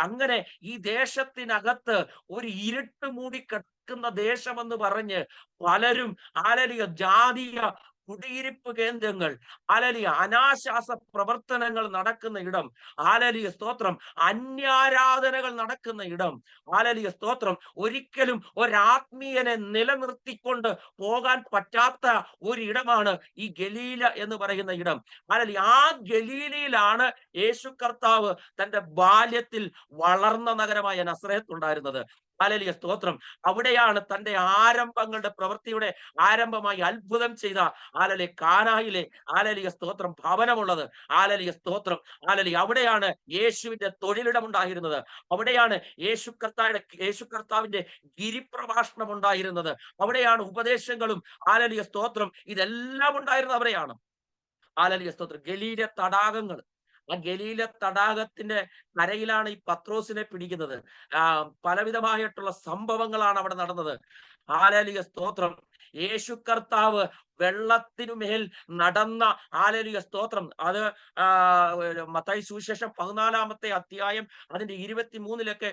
അങ്ങനെ ഈ ദേശത്തിനകത്ത് ഒരു ഇരുട്ട് മൂടി ദേശമെന്ന് പറഞ്ഞ് പലരും ജാതീയ കുടിയിരിപ്പ് കേന്ദ്രങ്ങൾ അനാശാസ പ്രവർത്തനങ്ങൾ നടക്കുന്ന ഇടം, സ്തോത്രം അന്യാരാധനകൾ നടക്കുന്ന ഇടം, സ്തോത്രം ഒരിക്കലും ഒരാത്മീയനെ നിലനിർത്തിക്കൊണ്ട് പോകാൻ പറ്റാത്ത ഒരിടമാണ് ഈ ഗലീല എന്ന് പറയുന്ന ഇടം. ആ ഗലീലയിലാണ് യേശു കർത്താവ് തന്റെ ബാല്യത്തിൽ വളർന്ന നഗരമായ നസറേത്ത് ഉണ്ടായിരുന്നത്. സ്തോത്രം. അവിടെയാണ് തന്റെ ആരംഭങ്ങളുടെ പ്രവൃത്തിയുടെ ആരംഭമായി അത്ഭുതം ചെയ്ത കാനായിലെ സ്തോത്രം ഭവനമുള്ളത്. സ്തോത്രം. അവിടെയാണ് യേശുവിന്റെ തൊഴിലിടം ഉണ്ടായിരുന്നത്. അവിടെയാണ് യേശു കർത്താവിന്റെ ഗിരിപ്രഭാഷണം ഉണ്ടായിരുന്നത്. അവിടെയാണ് ഉപദേശങ്ങളും സ്തോത്രം ഇതെല്ലാം ഉണ്ടായിരുന്നത് അവിടെയാണ്. സ്തോത്രം. ഗലീല തടാകങ്ങൾ ആ ഗലീല തടാകത്തിന്റെ കരയിലാണ് ഈ പത്രോസിനെ പിടിക്കുന്നത്. പലവിധമായിട്ടുള്ള സംഭവങ്ങളാണ് അവിടെ നടന്നത്. ഹല്ലേലൂയ, സ്തോത്രം. യേശു കർത്താവ് വെള്ളത്തിനുമേൽ നടന്ന, ഹല്ലേലൂയ, സ്തോത്രം. അത് മത്തായി സുവിശേഷം 14-ാമത്തെ അധ്യായം അതിന്റെ 23-ലൊക്കെ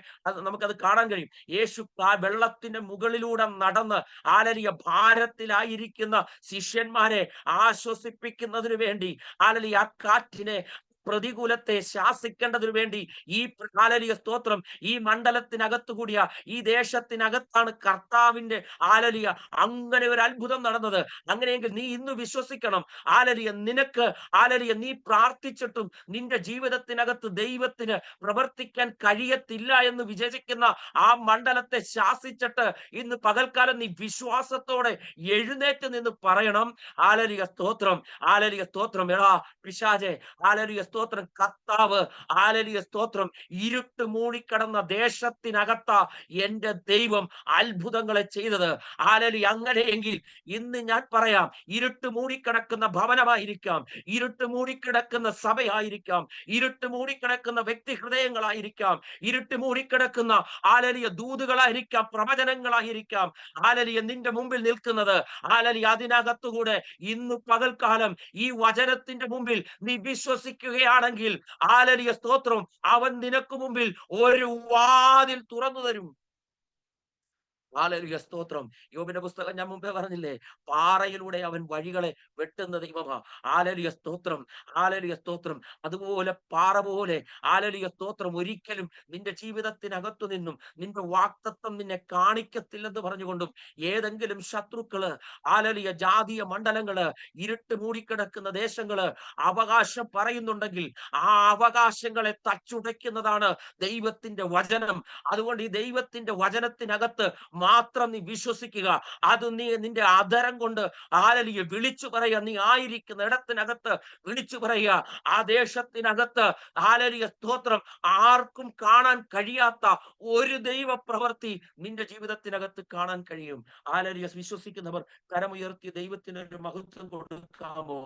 നമുക്കത് കാണാൻ കഴിയും. യേശു ആ വെള്ളത്തിന്റെ മുകളിലൂടെ നടന്ന്, ഹല്ലേലൂയ, ഭാരത്തിലായിരിക്കുന്ന ശിഷ്യന്മാരെ ആശ്വസിപ്പിക്കുന്നതിന് വേണ്ടി, ഹല്ലേലൂയ, ആ കാറ്റിനെ, പ്രതികൂലത്തെ ശാസിക്കേണ്ടതിനു വേണ്ടി ഈ ഹല്ലേലൂയ, സ്തോത്രം, ഈ മണ്ഡലത്തിനകത്തു കൂടിയ, ഈ ദേശത്തിനകത്താണ് കർത്താവിന്റെ, ഹല്ലേലൂയ, അങ്ങനെ ഒരു അത്ഭുതം നടന്നത്. അങ്ങനെയെങ്കിൽ നീ ഇന്ന് വിശ്വസിക്കണം. ഹല്ലേലൂയ, നിനക്ക്, ഹല്ലേലൂയ, നീ പ്രാർത്ഥിച്ചിട്ടും നിന്റെ ജീവിതത്തിനകത്ത് ദൈവത്തിന് പ്രവർത്തിക്കാൻ കഴിയത്തില്ല എന്ന് വിചാരിക്കുന്ന ആ മണ്ഡലത്തെ ശാസിച്ചിട്ട് ഇന്ന് പകൽക്കാലം നീ വിശ്വാസത്തോടെ എഴുന്നേറ്റ് നിന്ന് പറയണം, ഹല്ലേലൂയ, സ്തോത്രം, ഹല്ലേലൂയ, സ്തോത്രം. എടാ പിശാചേ, ഹല്ലേലൂയ, സ്തോത്രം, കർത്താവ്, ഹല്ലേലൂയ, സ്തോത്രം, ഇരുട്ട് മൂടിക്കിടന്ന ദേശത്തിനകത്ത എന്റെ ദൈവം അത്ഭുതങ്ങളെ ചെയ്തത്. ഹല്ലേലൂയ. അങ്ങനെയെങ്കിൽ ഇന്ന് ഞാൻ പറയാം, ഇരുട്ട് മൂടിക്കിടക്കുന്ന ഭവനമായിരിക്കാം, ഇരുട്ട് മൂടിക്കിടക്കുന്ന സഭയായിരിക്കാം, ഇരുട്ട് മൂടിക്കിടക്കുന്ന വ്യക്തി ഹൃദയങ്ങളായിരിക്കാം, ഇരുട്ട് മൂടിക്കിടക്കുന്ന, ഹല്ലേലൂയ, ദൂതുകളായിരിക്കാം, പ്രവചനങ്ങളായിരിക്കാം, ഹല്ലേലൂയ, നിന്റെ മുമ്പിൽ നിൽക്കുന്നത്. ഹല്ലേലൂയ, അതിനകത്തുകൂടെ ഇന്ന് പകൽക്കാലം ഈ വചനത്തിന്റെ മുമ്പിൽ നീ വിശ്വസിക്കുകയാണെങ്കിൽ, ഹല്ലേലൂയ, സ്തോത്രം, അവൻ നിനക്ക് മുമ്പിൽ ഒരു വാതിൽ തുറന്നു തരും. ഹല്ലേലൂയ, സ്തോത്രം. യോബിന്റെ പുസ്തകം ഞാൻ മുമ്പേ പറഞ്ഞില്ലേ, പാറയിലൂടെ അവൻ വഴികളെ വെട്ടുന്ന ദൈവമാ. ഹല്ലേലൂയ, സ്തോത്രം, ഹല്ലേലൂയ, സ്തോത്രം. അതുപോലെ പാറ പോലെ, ഹല്ലേലൂയ, സ്തോത്രം, ഒരിക്കലും നിന്റെ ജീവിതത്തിനകത്തു നിന്നും നിന്റെ വാക്തത്വം നിന്നെ കാണിക്കത്തില്ലെന്ന് പറഞ്ഞുകൊണ്ടും ഏതെങ്കിലും ശത്രുക്കള്, ഹല്ലേലൂയ, ജാതീയ മണ്ഡലങ്ങള്, ഇരുട്ട് മൂടിക്കിടക്കുന്ന ദേശങ്ങള് അവകാശം പറയുന്നുണ്ടെങ്കിൽ ആ അവകാശങ്ങളെ തച്ചുടയ്ക്കുന്നതാണ് ദൈവത്തിന്റെ വചനം. അതുകൊണ്ട് ഈ ദൈവത്തിന്റെ വചനത്തിനകത്ത് മാത്രം നീ വിശ്വസിക്കുക. അത് നീ നിന്റെ അധരം കൊണ്ട്, ഹല്ലേലൂയ, വിളിച്ചു പറയുക. നീ ആയിരിക്കുന്ന ഇടത്തിനകത്ത് വിളിച്ചു പറയുക. ആ ദേശത്തിനകത്ത്, ഹല്ലേലൂയ, സ്തോത്രം, ആർക്കും കാണാൻ കഴിയാത്ത ഒരു ദൈവ പ്രവൃത്തി നിന്റെ ജീവിതത്തിനകത്ത് കാണാൻ കഴിയും. ഹല്ലേലൂയ. വിശ്വസിക്കുന്നവർ കരമുയർത്തി ദൈവത്തിന് ഒരു മഹത്വം കൊടുക്കാമോ?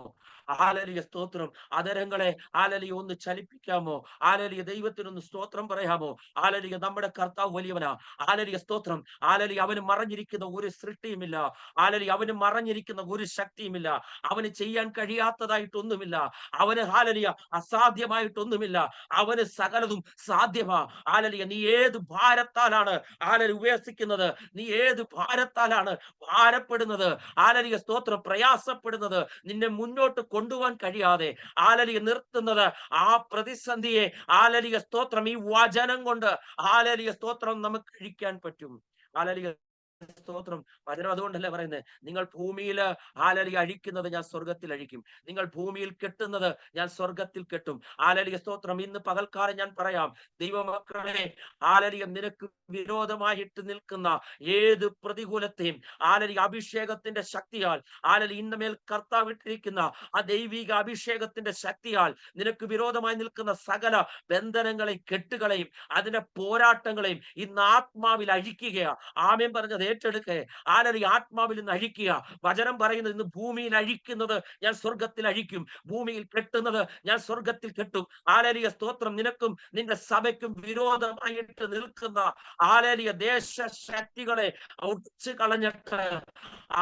ഹല്ലേലൂയ, സ്തോത്രം. അധരങ്ങളെ, ഹല്ലേലൂയ, ഒന്ന് ചലിപ്പിക്കാമോ? ഹല്ലേലൂയ, ദൈവത്തിനൊന്ന് സ്തോത്രം പറയാമോ? ഹല്ലേലൂയ, നമ്മുടെ കർത്താവ് വലിയവനാ. ഹല്ലേലൂയ, സ്തോത്രം. ഹല്ലേലൂയ, അവന് മറഞ്ഞിരിക്കുന്ന ഒരു സൃഷ്ടിയുമില്ല. ഹല്ലേലൂയ, അവന് മറഞ്ഞിരിക്കുന്ന ഒരു ശക്തിയുമില്ല. അവന് ചെയ്യാൻ കഴിയാത്തതായിട്ടൊന്നുമില്ല. അവന്, ഹല്ലേലൂയ, അസാധ്യമായിട്ടൊന്നുമില്ല. അവന് സകലതും സാധ്യമാ. ഹല്ലേലൂയ, നീ ഏത് ഭാരത്താലാണ്, ഹല്ലേലൂയ, ഉപേക്ഷിക്കുന്നത്? നീ ഏത് ഭാരത്താലാണ് ഭാരപ്പെടുന്നത്? ഹല്ലേലൂയ, സ്തോത്രം, പ്രയാസപ്പെടുന്നത്? നിന്നെ മുന്നോട്ട് കൊണ്ടുപോകാൻ കഴിയാതെ, ഹല്ലേലൂയ, നിർത്തുന്നത് ആ പ്രതിസന്ധിയെ, ഹല്ലേലൂയ, സ്തോത്രം, ഈ വചനം കൊണ്ട്, ഹല്ലേലൂയ, സ്തോത്രം, നമുക്ക് കഴിക്കാൻ പറ്റും. ഹല്ലേലൂയ, സ്തോത്രം. വചനം അതുകൊണ്ടല്ലേ പറയുന്നത്, നിങ്ങൾ ഭൂമിയിൽ, ഹല്ലേലൂയ, അഴിക്കുന്നത് ഞാൻ സ്വർഗത്തിൽ അഴിക്കും, നിങ്ങൾ ഭൂമിയിൽ കെട്ടുന്നത് ഞാൻ സ്വർഗത്തിൽ കെട്ടും. ഹല്ലേലൂയ, സ്തോത്രം. ഇന്ന് പകൽക്കാലം ഞാൻ പറയാം, ദൈവമക്കളെ, ഹല്ലേലൂയ, നിനക്ക് വിരോധമായിട്ട് നിൽക്കുന്ന ഏത് പ്രതികൂലത്തെയും, ഹല്ലേലൂയ, അഭിഷേകത്തിന്റെ ശക്തിയാൽ, ഹല്ലേലൂയ, ഇന്നമേൽ കർത്താവ് ഇട്ടിരിക്കുന്ന ആ ദൈവിക അഭിഷേകത്തിന്റെ ശക്തിയാൽ നിനക്ക് വിരോധമായി നിൽക്കുന്ന സകല ബന്ധനങ്ങളെയും കെട്ടുകളെയും അതിന്റെ പോരാട്ടങ്ങളെയും ഇന്ന് ആത്മാവിൽ അഴിക്കുകയാ. ആമേൻ പറഞ്ഞത് ഏറ്റെടുക്കേ. ഹല്ലേലൂയ, ആത്മാവിൽ നിന്ന് അഴിക്കുക. വചനം പറയുന്നത്, ഇന്ന് ഭൂമിയിൽ അഴിക്കുന്നത് ഞാൻ സ്വർഗത്തിൽ അഴിക്കും, ഭൂമിയിൽ കെട്ടുന്നത് ഞാൻ സ്വർഗത്തിൽ കെട്ടും. ഹല്ലേലൂയ, സ്തോത്രം. നിനക്കും നിന്റെ സഭയ്ക്കും വിരോധമായിട്ട് നിൽക്കുന്ന, ഹല്ലേലൂയ, ദേശശക്തികളെ ഒടിച്ചു കളഞ്ഞിട്ട്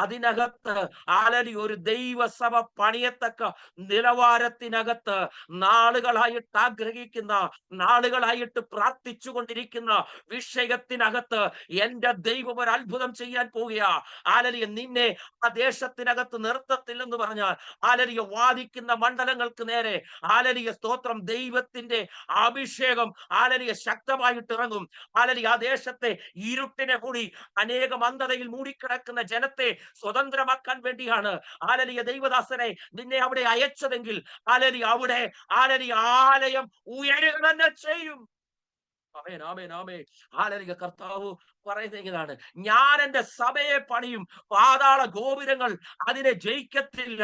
അതിനകത്ത്, ഹല്ലേലൂയ, ഒരു ദൈവസഭ പണിയത്തക്ക നിലവാരത്തിനകത്ത് നാളുകളായിട്ട് ആഗ്രഹിക്കുന്ന, നാളുകളായിട്ട് പ്രാർത്ഥിച്ചു കൊണ്ടിരിക്കുന്ന വിഷയത്തിനകത്ത് എന്റെ ദൈവം ഒരു അത്ഭുതം ചെയ്യാൻ പോവുകയാ. ഹല്ലേലൂയ, നിന്നെ ആ ദേശത്തിനകത്ത് നിർത്തത്തില്ലെന്ന് പറഞ്ഞാൽ, ഹല്ലേലൂയ, വാദിക്കുന്ന മണ്ഡലങ്ങൾക്ക് നേരെ, ഹല്ലേലൂയ, സ്തോത്രം, ദൈവത്തിന്റെ അഭിഷേകം, ഹല്ലേലൂയ, ശക്തമായിട്ട് ഇറങ്ങും. ഹല്ലേലൂയ, ആ ദേശത്തെ ഇരുട്ടിനെ കൂടി, അനേകം അന്ധതയിൽ മൂടിക്കിടക്കുന്ന ജനത്തെ സ്വതന്ത്രമാക്കാൻ വേണ്ടിയാണ്, ഹല്ലേലൂയ, ദൈവദാസനെ നിന്നെ അവിടെ അയച്ചതെങ്കിൽ, ഹല്ലേലൂയ, അവിടെ, ഹല്ലേലൂയ, ആലയം ഉയരുക തന്നെ ചെയ്യും. ആമേൻ, ആമേൻ, ആമേൻ. ഹല്ലേലൂയ. കർത്താവ് പറയുന്നത് ഇങ്ങനെയാണ്, ഞാൻ എന്റെ സഭയെ പണിയും, പാതാള ഗോപുരങ്ങൾ അതിനെ ജയിക്കത്തില്ല.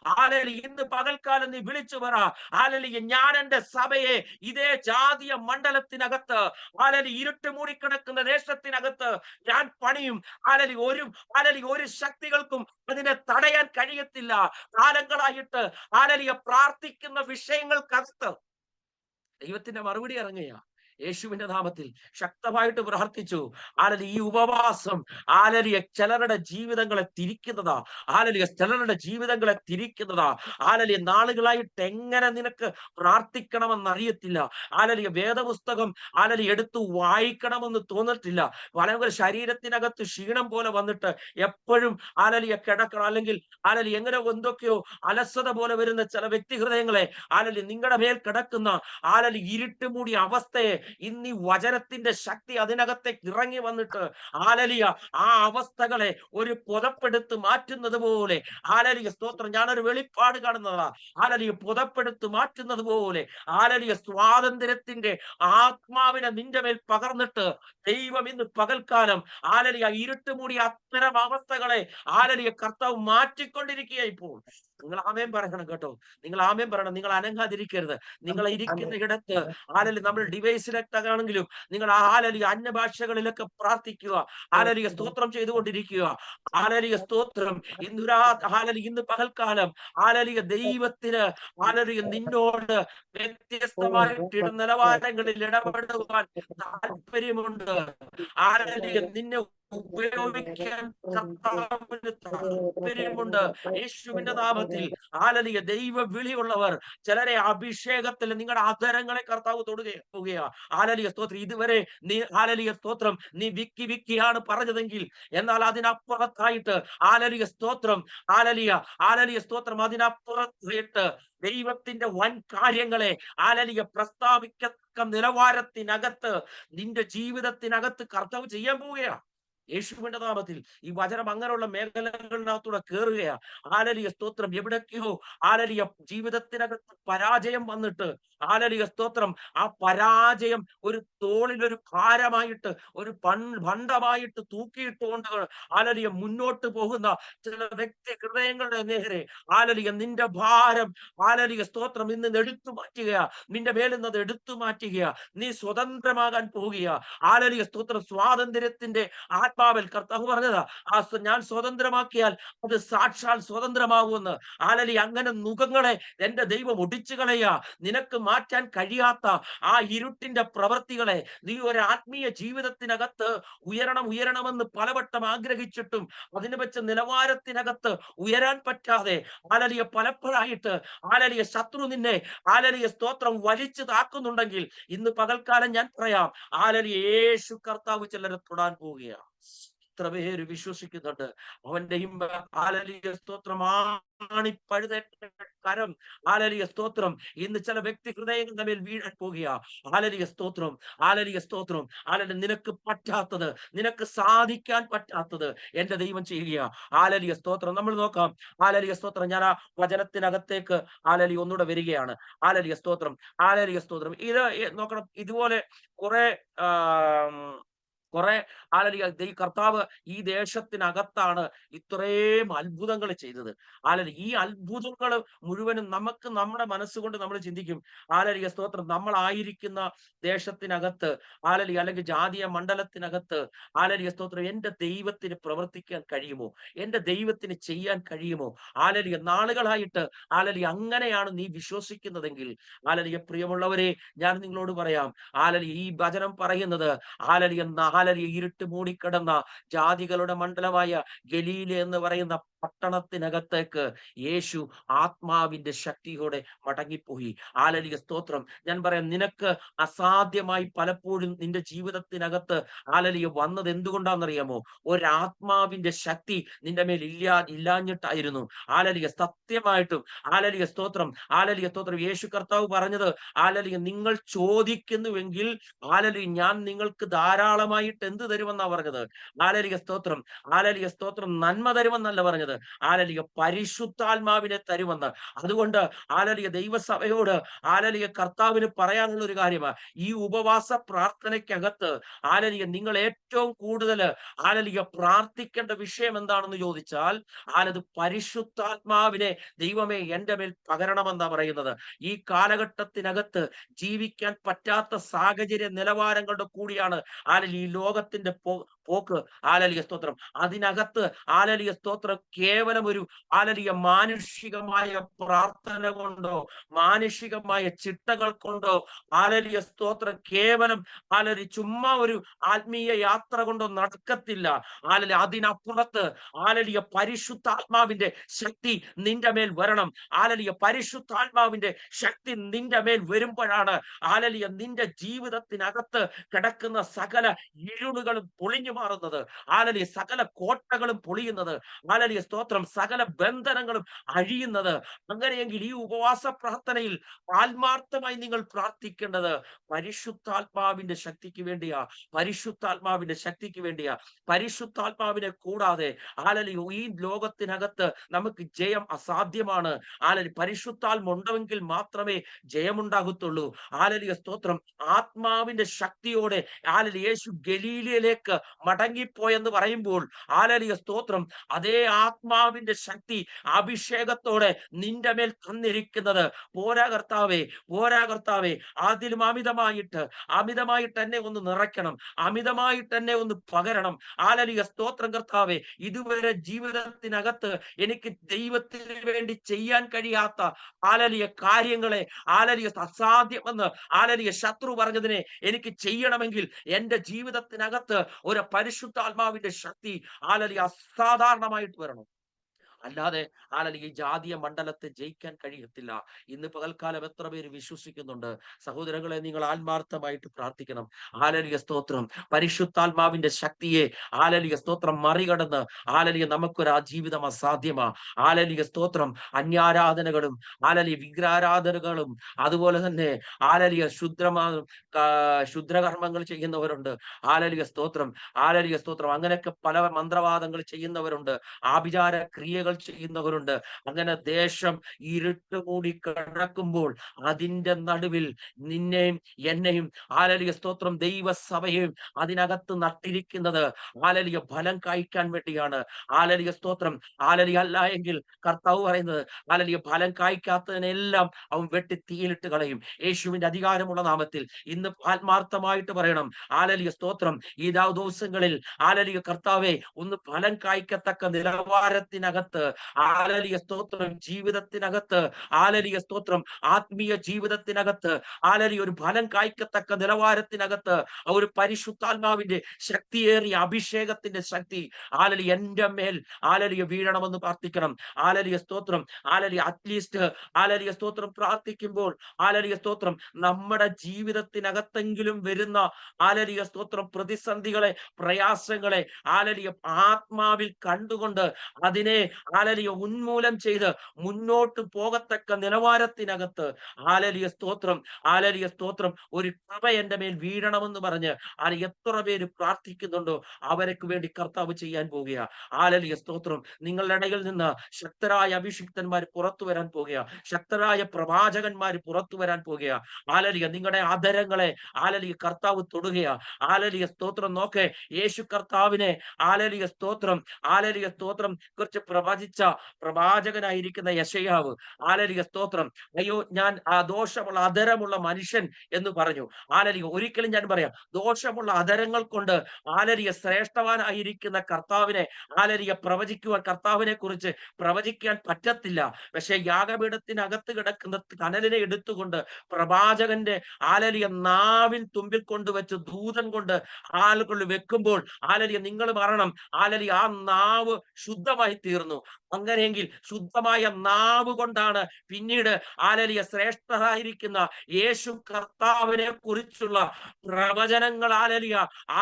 ഹല്ലേലൂയ. ഇന്ന് പകൽക്കാലം നീ വിളിച്ചു പറ, ഹല്ലേലൂയ, ഞാൻ എന്റെ സഭയെ ഇതേ ജാതീയ മണ്ഡലത്തിനകത്ത്, ഹല്ലേലൂയ, ഇരുട്ട് മൂടിക്കിടക്കുന്ന ദേശത്തിനകത്ത് ഞാൻ പണിയും. ഹല്ലേലൂയ, ഒരു ശക്തികൾക്കും അതിനെ തടയാൻ കഴിയത്തില്ല. കാലങ്ങളായിട്ട്, ഹല്ലേലൂയ, പ്രാർത്ഥിക്കുന്ന വിഷയങ്ങൾക്കകത്ത് ദൈവത്തിന്റെ മറുപടി ഇറങ്ങുക. യേശുവിന്റെ നാമത്തിൽ ശക്തമായിട്ട് പ്രാർത്ഥിച്ചു. ഈ ഉപവാസം ചിലരുടെ ജീവിതങ്ങളെ തിരിക്കുന്നതാ. ചിലരുടെ ജീവിതങ്ങളെ തിരിക്കുന്നതാ. നാളുകളായിട്ട് എങ്ങനെ നിനക്ക് പ്രാർത്ഥിക്കണമെന്ന് അറിയത്തില്ല. വേദപുസ്തകം എടുത്ത് വായിക്കണമെന്ന് തോന്നിട്ടില്ല. വളരെ ശരീരത്തിനകത്ത് ക്ഷീണം പോലെ വന്നിട്ട് എപ്പോഴും കിടക്കണം, അല്ലെങ്കിൽ എങ്ങനെ എന്തൊക്കെയോ അലസത പോലെ വരുന്ന ചില വ്യക്തി ഹൃദയങ്ങളെ നിങ്ങളുടെ മേൽ കിടക്കുന്ന ഇരുട്ട് മൂടിയ അവസ്ഥയെ ഇന്ന് ഈ വചനത്തിന്റെ ശക്തി അതിനകത്തേക്ക് ഇറങ്ങി വന്നിട്ട് ആ അവസ്ഥകളെ ഒരു പുതപ്പെടുത്ത് മാറ്റുന്നത് പോലെ സ്തോത്രം, ഞാനൊരു വെളിപ്പാട് കാണുന്നതാ. പുതപ്പെടുത്ത് മാറ്റുന്നത് പോലെ സ്വാതന്ത്ര്യത്തിന്റെ ആത്മാവിനെ നിന്റെ മേൽ പകർന്നിട്ട് ദൈവം ഇന്ന് പകൽക്കാലം ഇരുട്ട് മൂടിയ അത്തരം അവസ്ഥകളെ കർത്താവ് മാറ്റിക്കൊണ്ടിരിക്കുക. ഇപ്പോൾ നിങ്ങൾ ആമേൻ പറയണം കേട്ടോ. നിങ്ങൾ ആമേൻ പറയണം. നിങ്ങൾ അനങ്ങാതിരിക്കരുത്. നിങ്ങൾ ഇരിക്കുന്ന ഇടത്ത് നമ്മൾ ഡിവൈസിലൊക്കെ ആണെങ്കിലും നിങ്ങൾ അന്യഭാഷകളിലൊക്കെ പ്രാർത്ഥിക്കുക. സ്തോത്രം ചെയ്തുകൊണ്ടിരിക്കുക. സ്തോത്രം. ഇന്ന് പകൽക്കാലം ദൈവത്തിന് നിന്നോട് വ്യത്യസ്തമായിട്ട് നിലവാരങ്ങളിൽ ഇടപെടുവാൻ താല്പര്യമുണ്ട്. നിന്നെ ഉപയോഗിക്കാൻ കർത്താവിന് താല്പര്യമുണ്ട്. യേശുവിന്റെ നാമത്തിൽ ദൈവ വിളിയുള്ളവർ ചിലരെ അഭിഷേകത്തിൽ നിങ്ങളുടെ അധരങ്ങളെ കർത്താവ് തൊടുകയാണ്. സ്തോത്രം. ഇതുവരെ നീ സ്തോത്രം നീ വിക്കിയാണ് പറഞ്ഞതെങ്കിൽ, എന്നാൽ അതിനപ്പുറത്തായിട്ട് സ്തോത്രം സ്തോത്രം അതിനപ്പുറത്തായിട്ട് ദൈവത്തിന്റെ വൻ കാര്യങ്ങളെ പ്രസ്താവിക്കത്തക്ക നിലവാരത്തിനകത്ത് നിന്റെ ജീവിതത്തിനകത്ത് കർത്താവ് ചെയ്യാൻ പോവുകയാണ്. യേശുവിന്റെ നാമത്തിൽ ഈ വചനം അങ്ങനെയുള്ള മേഖലകളിനകത്തൂടെ കയറുകയാണ്. സ്തോത്രം. എവിടൊക്കെയോ ജീവിതത്തിനകത്ത് പരാജയം വന്നിട്ട് സ്തോത്രം ആ പരാജയം ഒരു തോളിലൊരു ഭാരമായിട്ട്, ഒരു ഭണ്ഡമായിട്ട് തൂക്കിയിട്ടുകൊണ്ട് മുന്നോട്ട് പോകുന്ന ചില വ്യക്തി ഹൃദയങ്ങളുടെ നേരെ നിന്റെ ഭാരം സ്തോത്രം ഇന്ന് എടുത്തു മാറ്റുകയാ. നിന്റെ മേലിൽ നിന്ന് എടുത്തു മാറ്റുകയാ. നീ സ്വതന്ത്രമാകാൻ പോവുകയാ. സ്തോത്രം. സ്വാതന്ത്ര്യത്തിന്റെ ആത്മാവിൽ കർത്താവ് പറഞ്ഞതാ, ഞാൻ സ്വതന്ത്രമാക്കിയാൽ അത് സാക്ഷാൽ സ്വതന്ത്രമാകുമെന്ന്. അങ്ങനെ മുഖങ്ങളെ എന്റെ ദൈവം ഒടിച്ചു കളയാ. നിനക്ക് മാറ്റാൻ കഴിയാത്ത ആ ഇരുട്ടിന്റെ പ്രവൃത്തികളെ നീ ഒരു ആത്മീയ ജീവിതത്തിനകത്ത് ഉയരണമെന്ന് പലവട്ടം ആഗ്രഹിച്ചിട്ടും അതിന് വെച്ച നിലവാരത്തിനകത്ത് ഉയരാൻ പറ്റാതെ പലപ്പോഴായിട്ട് ശത്രു നിന്നെ സ്തോത്രം വലിച്ചു താക്കുന്നുണ്ടെങ്കിൽ, ഇന്ന് പകൽക്കാലം ഞാൻ പറയാം, യേശു കർത്താവ് ചിലരെ തൊടാൻ പോവുകയാണ്. എത്ര പേര് വിശ്വസിക്കുന്നുണ്ട്? അവന്റെ സ്തോത്രം ആണിപ്പഴുതേറ്റ കരം സ്തോത്രം ഇന്ന് ചില വ്യക്തി ഹൃദയങ്ങളുടെ മേൽ വീഴാൻ പോകുക. സ്തോത്രം. സ്തോത്രം. നിനക്ക് പറ്റാത്തത്, നിനക്ക് സാധിക്കാൻ പറ്റാത്തത് എന്റെ ദൈവം ചെയ്യുക. സ്തോത്രം. നമ്മൾ നോക്കാം. സ്തോത്രം. ഞാൻ ആ വചനത്തിനകത്തേക്ക് ഒന്നുകൂടെ വരികയാണ്. സ്തോത്രം. സ്തോത്രം. ഇത് നോക്കണം. ഇതുപോലെ കുറെ കർത്താവ് ഈ ദേശത്തിനകത്താണ് ഇത്രയും അത്ഭുതങ്ങൾ ചെയ്തത്. ഈ അത്ഭുതങ്ങൾ മുഴുവനും നമുക്ക് നമ്മുടെ മനസ്സുകൊണ്ട് നമ്മൾ ചിന്തിക്കും. സ്തോത്രം. നമ്മളായിരിക്കുന്ന ദേശത്തിനകത്ത് അല്ലെങ്കിൽ ജാതീയ മണ്ഡലത്തിനകത്ത് സ്തോത്രം എന്റെ ദൈവത്തിന് പ്രവർത്തിക്കാൻ കഴിയുമോ? എന്റെ ദൈവത്തിന് ചെയ്യാൻ കഴിയുമോ? നാളുകളായിട്ട് അങ്ങനെയാണ് നീ വിശ്വസിക്കുന്നതെങ്കിൽ പ്രിയമുള്ളവരെ, ഞാൻ നിങ്ങളോട് പറയാം, ഈ വചനം പറയുന്നത് ഇരുട്ട് മൂടിക്കിടന്ന ജാതികളുടെ മണ്ഡലമായ ഗലീല എന്ന് പറയുന്ന പട്ടണത്തിനകത്തേക്ക് യേശു ആത്മാവിന്റെ ശക്തിയോടെ മടങ്ങിപ്പോയി. സ്തോത്രം. ഞാൻ പറയാം, നിനക്ക് അസാധ്യമായി പലപ്പോഴും നിന്റെ ജീവിതത്തിനകത്ത് വന്നത് എന്തുകൊണ്ടാണെന്നറിയാമോ? ഒരാത്മാവിന്റെ ശക്തി നിന്റെ മേൽ ഇല്ലാഞ്ഞിട്ടായിരുന്നു. സത്യമായിട്ടും സ്തോത്രം. സ്തോത്രം. യേശു കർത്താവ് പറഞ്ഞത് നിങ്ങൾ ചോദിക്കുന്നുവെങ്കിൽ ഞാൻ നിങ്ങൾക്ക് ധാരാളമായിട്ട് എന്ത് തരുമെന്നാ പറഞ്ഞത്? സ്തോത്രം. സ്തോത്രം. നന്മ തരുമെന്നല്ല പറഞ്ഞത്, പരിശുദ്ധാത്മാവിനെ തരുമെന്ന്. അതുകൊണ്ട് ദൈവസഭയോട് കർത്താവിന് പറയാനുള്ള ഒരു കാര്യമാണ്, ഈ ഉപവാസ പ്രാർത്ഥനയ്ക്കകത്ത് നിങ്ങൾ ഏറ്റവും കൂടുതൽ പ്രാർത്ഥിക്കേണ്ട വിഷയം എന്താണെന്ന് ചോദിച്ചാൽ അത് പരിശുദ്ധാത്മാവിനെ ദൈവമേ എന്റെ മേൽ പകരണമെന്നാ പറയുന്നത്. ഈ കാലഘട്ടത്തിനകത്ത് ജീവിക്കാൻ പറ്റാത്ത സാഹചര്യ നിലവാരങ്ങളുടെ കൂടിയാണ് ഈ ലോകത്തിന്റെ പോക്ക്. സ്തോത്രം. അതിനകത്ത് സ്തോത്രം കേവലം ഒരു ആലലിയ മാനുഷികമായ പ്രാർത്ഥന കൊണ്ടോ മാനുഷികമായ ചിട്ടകൾ കൊണ്ടോ ആലലിയ സ്തോത്രം കേവലം ആലലി ചുമ്മാ ഒരു ആത്മീയ യാത്ര കൊണ്ടോ നടക്കത്തില്ല. ആലലി അതിനപ്പുറത്ത് ആലലിയ പരിശുദ്ധാത്മാവിന്റെ ശക്തി നിന്റെ മേൽ വരണം. ആലലിയ പരിശുദ്ധാത്മാവിന്റെ ശക്തി നിന്റെ മേൽ വരുമ്പോഴാണ് ആലലിയ നിന്റെ ജീവിതത്തിനകത്ത് കിടക്കുന്ന സകല ഇരുളുകളും പൊളിഞ്ഞു മാറുന്നത്. ആലലിയ സകല കോട്ടകളും പൊളിയുന്നത്. ആലലിയ സ്തോത്രം സകല ബന്ധനങ്ങളും അഴിയുന്നത്. അങ്ങനെയെങ്കിൽ ഈ ഉപവാസ പ്രാർത്ഥനയിൽ ആത്മാർത്ഥമായി നിങ്ങൾ പ്രാർത്ഥിക്കേണ്ടത് പരിശുദ്ധാത്മാവിന്റെ ശക്തിക്ക് വേണ്ടിയാ. പരിശുദ്ധാത്മാവിന്റെ ശക്തിക്ക് വേണ്ടിയാ. പരിശുദ്ധാത്മാവിനെ കൂടാതെ ആലലി ഈ ലോകത്തിനകത്ത് നമുക്ക് ജയം അസാധ്യമാണ്. ആലലി പരിശുദ്ധാത്മുണ്ടെങ്കിൽ മാത്രമേ ജയമുണ്ടാകത്തുള്ളൂ. ആലലിയ സ്തോത്രം ആത്മാവിന്റെ ശക്തിയോടെ ആലലി യേശു ഗലീലയിലേക്ക് മടങ്ങിപ്പോയെന്ന് പറയുമ്പോൾ ആലലിയ സ്തോത്രം അതേ ആത്മാവിന്റെ ശക്തി അഭിഷേകത്തോടെ നിന്റെ മേൽ തന്നിരിക്കുന്നത് പോരാ കർത്താവേ, പോരാ കർത്താവേ, അതിലും അമിതമായിട്ട് എന്നെ ഒന്ന് നിറയ്ക്കണം, അമിതമായിട്ട് എന്നെ ഒന്ന് പകരണം. ആലലിയ സ്തോത്രം കർത്താവേ, ഇതുവരെ ജീവിതത്തിനകത്ത് എനിക്ക് ദൈവത്തിന് വേണ്ടി ചെയ്യാൻ കഴിയാത്ത ആലലിയ കാര്യങ്ങളെ ആലലിയ അസാധ്യമെന്ന് ആലലിയ ശത്രു പറഞ്ഞതിനെ എനിക്ക് ചെയ്യണമെങ്കിൽ എന്റെ ജീവിതത്തിനകത്ത് ഒരു പരിശുദ്ധാത്മാവിന്റെ ശക്തി ആലലിയ അസാധാരണമായിട്ട് വരണം. അല്ലാതെ ഈ ജാതീയ മണ്ഡലത്തെ ജയിക്കാൻ കഴിയത്തില്ല. ഇന്ന് പകൽക്കാലം എത്ര പേര് വിശ്വസിക്കുന്നുണ്ട്? സഹോദരങ്ങളെ, നിങ്ങൾ ആത്മാർത്ഥമായിട്ട് പ്രാർത്ഥിക്കണം. ആലലിയ സ്തോത്രം പരിശുദ്ധാത്മാവിന്റെ ശക്തിയെ ആലലിയ സ്തോത്രം മറികടന്ന് നമുക്കൊരു ആ ജീവിതം അസാധ്യമാ. ആലലിയ സ്തോത്രം അന്യാരാധനകളും വിഗ്രഹാരാധനകളും അതുപോലെ തന്നെ ആലലിയ ശുദ്രകർമ്മങ്ങൾ ചെയ്യുന്നവരുണ്ട്. ആലലിയ സ്തോത്രം അങ്ങനെയൊക്കെ പല മന്ത്രവാദങ്ങൾ ചെയ്യുന്നവരുണ്ട്. ആഭിചാര ക്രിയകൾ ചെയ്യുന്നവരുണ്ട്. അങ്ങനെ ദേശം ഇരുട്ട് മൂടി കിടക്കുമ്പോൾ അതിന്റെ നടുവിൽ നിന്നെയും എന്നെയും ആലലിയ സ്തോത്രം ദൈവസഭയെയും അതിനകത്ത് നട്ടിരിക്കുന്നത് ആലലിയ ഫലം കായ്ക്കാൻ വേണ്ടിയാണ്. ആലലിയ സ്തോത്രം അല്ല എങ്കിൽ കർത്താവ് പറയുന്നത് ആലലിയ ഫലം കായ്ക്കാത്തതിനെല്ലാം അവൻ വെട്ടി തീയിലിട്ട് കളയും. യേശുവിന്റെ അധികാരമുള്ള നാമത്തിൽ ഇന്ന് ആത്മാർത്ഥമായിട്ട് പറയണം. ആലലിയ സ്തോത്രം ഈ ദിവസങ്ങളിൽ ആലലിയ കർത്താവെ ഒന്ന് ഫലം കായ്ക്കത്തക്ക നിലവാരത്തിനകത്ത് ആലലിയ സ്തോത്രം ജീവിതത്തിനകത്ത് ആലലിയ സ്തോത്രം ആത്മീയ ജീവിതത്തിനകത്ത് ആലലിയ ഒരു ഫലം കായ്ക്കത്തക്ക നിലവാരത്തിനകത്ത് ഒരു പരിശുദ്ധാത്മാവിന്റെ ശക്തിയേറിയ അഭിഷേകത്തിന്റെ ശക്തി ആലലിയ എന്റെ മേൽ ആലലിയ വീഴണമെന്ന് പ്രാർത്ഥിക്കണം. ആലലിയ സ്തോത്രം അറ്റ്ലീസ്റ്റ് ആലലിയ സ്തോത്രം പ്രാർത്ഥിക്കുമ്പോൾ ആലലിയ സ്തോത്രം നമ്മുടെ ജീവിതത്തിനകത്തെങ്കിലും വരുന്ന ആലലിയ സ്തോത്രം പ്രതിസന്ധികളെ പ്രയാസങ്ങളെ ആലലിയ ആത്മാവിൽ കണ്ടുകൊണ്ട് അതിനെ ആലലിയ ഉന്മൂലനം ചെയ്ത് മുന്നോട്ട് പോകത്തക്ക നിലവാരത്തിനകത്ത് ആലലിയ സ്തോത്രം ഒരു കൃപ എന്റെ മേൽ വീഴണമെന്ന് പറഞ്ഞ് എത്ര പേര് പ്രാർത്ഥിക്കുന്നുണ്ടോ അവർക്ക് വേണ്ടി കർത്താവ് ചെയ്യാൻ പോകുക. ആലലിയ സ്തോത്രം നിങ്ങളുടെ ഇടയിൽ നിന്ന് ശക്തരായ അഭിഷിക്തന്മാർ പുറത്തു വരാൻ പോകുക. ശക്തരായ പ്രവാചകന്മാർ പുറത്തു വരാൻ പോകുക. ആലലിയ നിങ്ങളുടെ ആദരങ്ങളെ ആലലിയ കർത്താവ് തൊടുകയാ. ആലലിയ സ്തോത്രം നോക്കെ യേശു കർത്താവിനെ ആലലിയ സ്തോത്രം കുറിച്ച് പ്രവചിച്ച പ്രവാചകനായിരിക്കുന്ന യെശയ്യാവ് ആലലിയ സ്തോത്രം അയ്യോ ഞാൻ ദോഷമുള്ള അധരമുള്ള മനുഷ്യൻ എന്ന് പറഞ്ഞു. ആലലിയ ഒരിക്കലും ഞാൻ പറയാം ദോഷമുള്ള അധരങ്ങൾ കൊണ്ട് ആലലിയ ശ്രേഷ്ഠവാനായിരിക്കുന്ന കർത്താവിനെ ആലലിയ പ്രവചിക്കുവാൻ കർത്താവിനെ കുറിച്ച് പ്രവചിക്കാൻ പറ്റത്തില്ല. പക്ഷെ യാഗപീഠത്തിനകത്ത് കിടക്കുന്ന കനലിനെ എടുത്തുകൊണ്ട് പ്രവാചകന്റെ ആലലിയ നാവിൻ തുമ്പിൽ കൊണ്ടുവച്ച് ദൂതൻ കൊണ്ട് ആളുകൾ വെക്കുമ്പോൾ ആലലിയ നിങ്ങൾ പറയണം ആലലിയ ആ നാവ് ശുദ്ധമായി തീർന്നു. അങ്ങനെയെങ്കിൽ ശുദ്ധമായ നാവ് കൊണ്ടാണ് പിന്നീട് ആലലിയ ശ്രേഷ്ഠരായിരിക്കുന്ന യേശു കർത്താവിനെ കുറിച്ചുള്ള പ്രവചനങ്ങൾ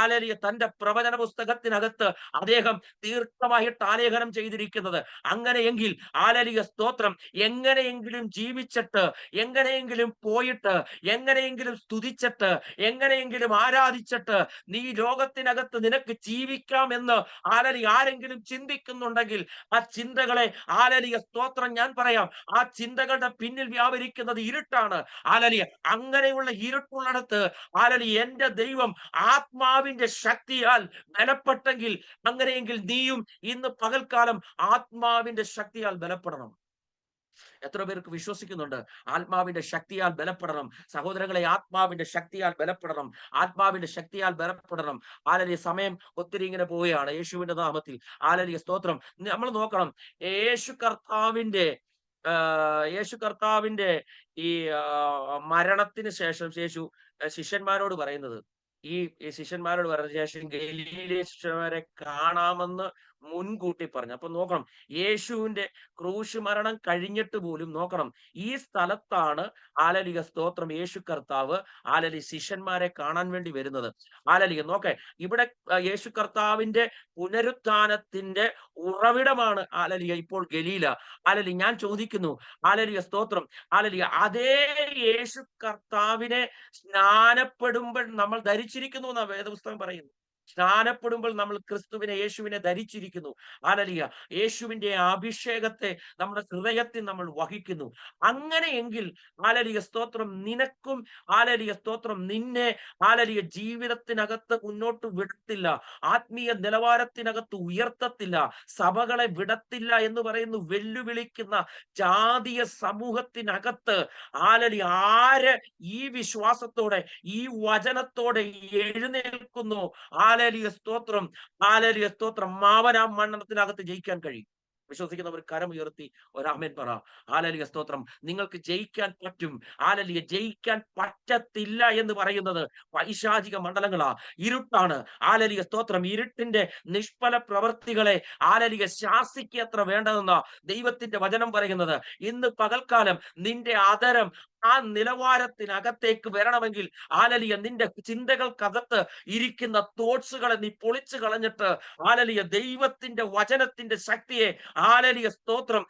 ആലലിയ തന്റെ പ്രവചന പുസ്തകത്തിനകത്ത് അദ്ദേഹം ദീർഘമായിട്ട് ആലേഖനം ചെയ്തിരിക്കുന്നത്. അങ്ങനെയെങ്കിൽ ആലലിയ സ്തോത്രം എങ്ങനെയെങ്കിലും ജീവിച്ചിട്ട് എങ്ങനെയെങ്കിലും പോയിട്ട് എങ്ങനെയെങ്കിലും സ്തുതിച്ചിട്ട് എങ്ങനെയെങ്കിലും ആരാധിച്ചിട്ട് നീ ലോകത്തിനകത്ത് നിനക്ക് ജീവിക്കാം എന്ന് ആരെങ്കിലും ചിന്തിക്കുന്നുണ്ടെങ്കിൽ ആ ചിന്തകളെ ആലലിയ സ്തോത്രം ഞാൻ പറയാം ആ ചിന്തകളുടെ പിന്നിൽ വ്യാപരിക്കുന്നത് ഇരുട്ടാണ്. ആലലിയ അങ്ങനെയുള്ള ഇരുട്ടുള്ളിടത്ത് ആലലിയ എന്റെ ദൈവം ആത്മാവിന്റെ ശക്തിയാൽ ബലപ്പെട്ടെങ്കിൽ അങ്ങനെയെങ്കിൽ നീയും ഇന്ന് പകൽക്കാലം ആത്മാവിന്റെ ശക്തിയാൽ ബലപ്പെടണം. എത്ര പേർക്ക് വിശ്വസിക്കുന്നുണ്ട്? ആത്മാവിന്റെ ശക്തിയാൽ ബലപ്പെടണം. സഹോദരങ്ങളെ, ആത്മാവിന്റെ ശക്തിയാൽ ബലപ്പെടണം. ആത്മാവിന്റെ ശക്തിയാൽ ബലപ്പെടണം. ഹല്ലേലൂയ. സമയം ഒത്തിരി ഇങ്ങനെ പോവുകയാണ്. യേശുവിന്റെ നാമത്തിൽ ഹല്ലേലൂയ, സ്തോത്രം. നമ്മൾ നോക്കണം, യേശു കർത്താവിന്റെ യേശു കർത്താവിന്റെ ഈ മരണത്തിന് ശേഷം യേശു ശിഷ്യന്മാരോട് പറയുന്നത്, ഈ ഈ ശിഷ്യന്മാരോട് പറഞ്ഞ ശേഷം ഗലീലയിലെ ശിഷ്യന്മാരെ കാണാമെന്ന് മുൻകൂട്ടി പറഞ്ഞു. അപ്പൊ നോക്കണം, യേശുവിന്റെ ക്രൂശ് മരണം കഴിഞ്ഞിട്ട് പോലും നോക്കണം, ഈ സ്ഥലത്താണ് ഹല്ലേലൂയ, സ്തോത്രം, യേശു കർത്താവ് ഹല്ലേലൂയ ശിഷ്യന്മാരെ കാണാൻ വേണ്ടി വരുന്നത്. ഹല്ലേലൂയ. നോക്കെ, ഇവിടെ യേശു കർത്താവിന്റെ പുനരുത്ഥാനത്തിന്റെ ഉറവിടമാണ് ഹല്ലേലൂയ ഇപ്പോൾ ഗലീല. ഹല്ലേലൂയ. ഞാൻ ചോദിക്കുന്നു, ഹല്ലേലൂയ, സ്തോത്രം, ഹല്ലേലൂയ, അതേ യേശു കർത്താവിനെ സ്നാനപ്പെടുമ്പോൾ നമ്മൾ ധരിച്ചിരിക്കുന്നു എന്നാ വേദപുസ്തകം പറയുന്നു. സ്നാനപ്പെടുമ്പോൾ നമ്മൾ ക്രിസ്തുവിനെ, യേശുവിനെ ധരിച്ചിരിക്കുന്നു. ഹല്ലേലൂയ. യേശുവിന്റെ അഭിഷേകത്തെ നമ്മുടെ ഹൃദയത്തിൽ നമ്മൾ വഹിക്കുന്നു. അങ്ങനെയെങ്കിൽ ഹല്ലേലൂയ, സ്തോത്രം, നിനക്കും ഹല്ലേലൂയ, സ്തോത്രം, നിന്നെ ഹല്ലേലൂയ ജീവിതത്തിനകത്ത് മുന്നോട്ട് വിടത്തില്ല, ആത്മീയ നിലവാരത്തിനകത്ത് ഉയർത്തത്തില്ല, സഭകളെ വിടത്തില്ല എന്ന് പറയുന്നു വെല്ലുവിളിക്കുന്ന ജാതീയ സമൂഹത്തിനകത്ത് ഹല്ലേലൂയ ആര് ഈ വിശ്വാസത്തോടെ, ഈ വചനത്തോടെ എഴുന്നേൽക്കുന്നു, ഹല്ലേലൂയ, സ്തോത്രം, ഹല്ലേലൂയ, സ്തോത്രം, അവൻ ആ മണ്ഡലത്തിനകത്ത് ജയിക്കാൻ കഴിയും. വിശ്വസിക്കുന്നവർ കരം ഉയർത്തി ഒരാമേൻ പറ. ഹല്ലേലൂയ, സ്തോത്രം. നിങ്ങൾക്ക് ജയിക്കാൻ പറ്റും. ഹല്ലേലൂയ. ജയിക്കാൻ പറ്റത്തില്ല എന്ന് പറയുന്നത് പൈശാചിക മണ്ഡലങ്ങളാ, ഇരുട്ടാണ്. ഹല്ലേലൂയ, സ്തോത്രം. ഇരുട്ടിന്റെ നിഷ്ഫല പ്രവൃത്തികളെ ഹല്ലേലൂയ ശാസിക്കത്ര വേണ്ടതെന്നാ ദൈവത്തിന്റെ വചനം പറയുന്നത്. ഇന്ന് പകൽക്കാലം നിന്റെ ആദരം ആ നിലവാരത്തിനകത്തേക്ക് വരണമെങ്കിൽ ഹല്ലേലൂയ, നിന്റെ ചിന്തകൾക്കകത്ത് ഇരിക്കുന്ന തോട്ട്സുകളെ നീ പൊളിച്ചു കളഞ്ഞിട്ട് ഹല്ലേലൂയ ദൈവത്തിന്റെ വചനത്തിന്റെ ശക്തിയെ ഹല്ലേലൂയ, സ്തോത്രം,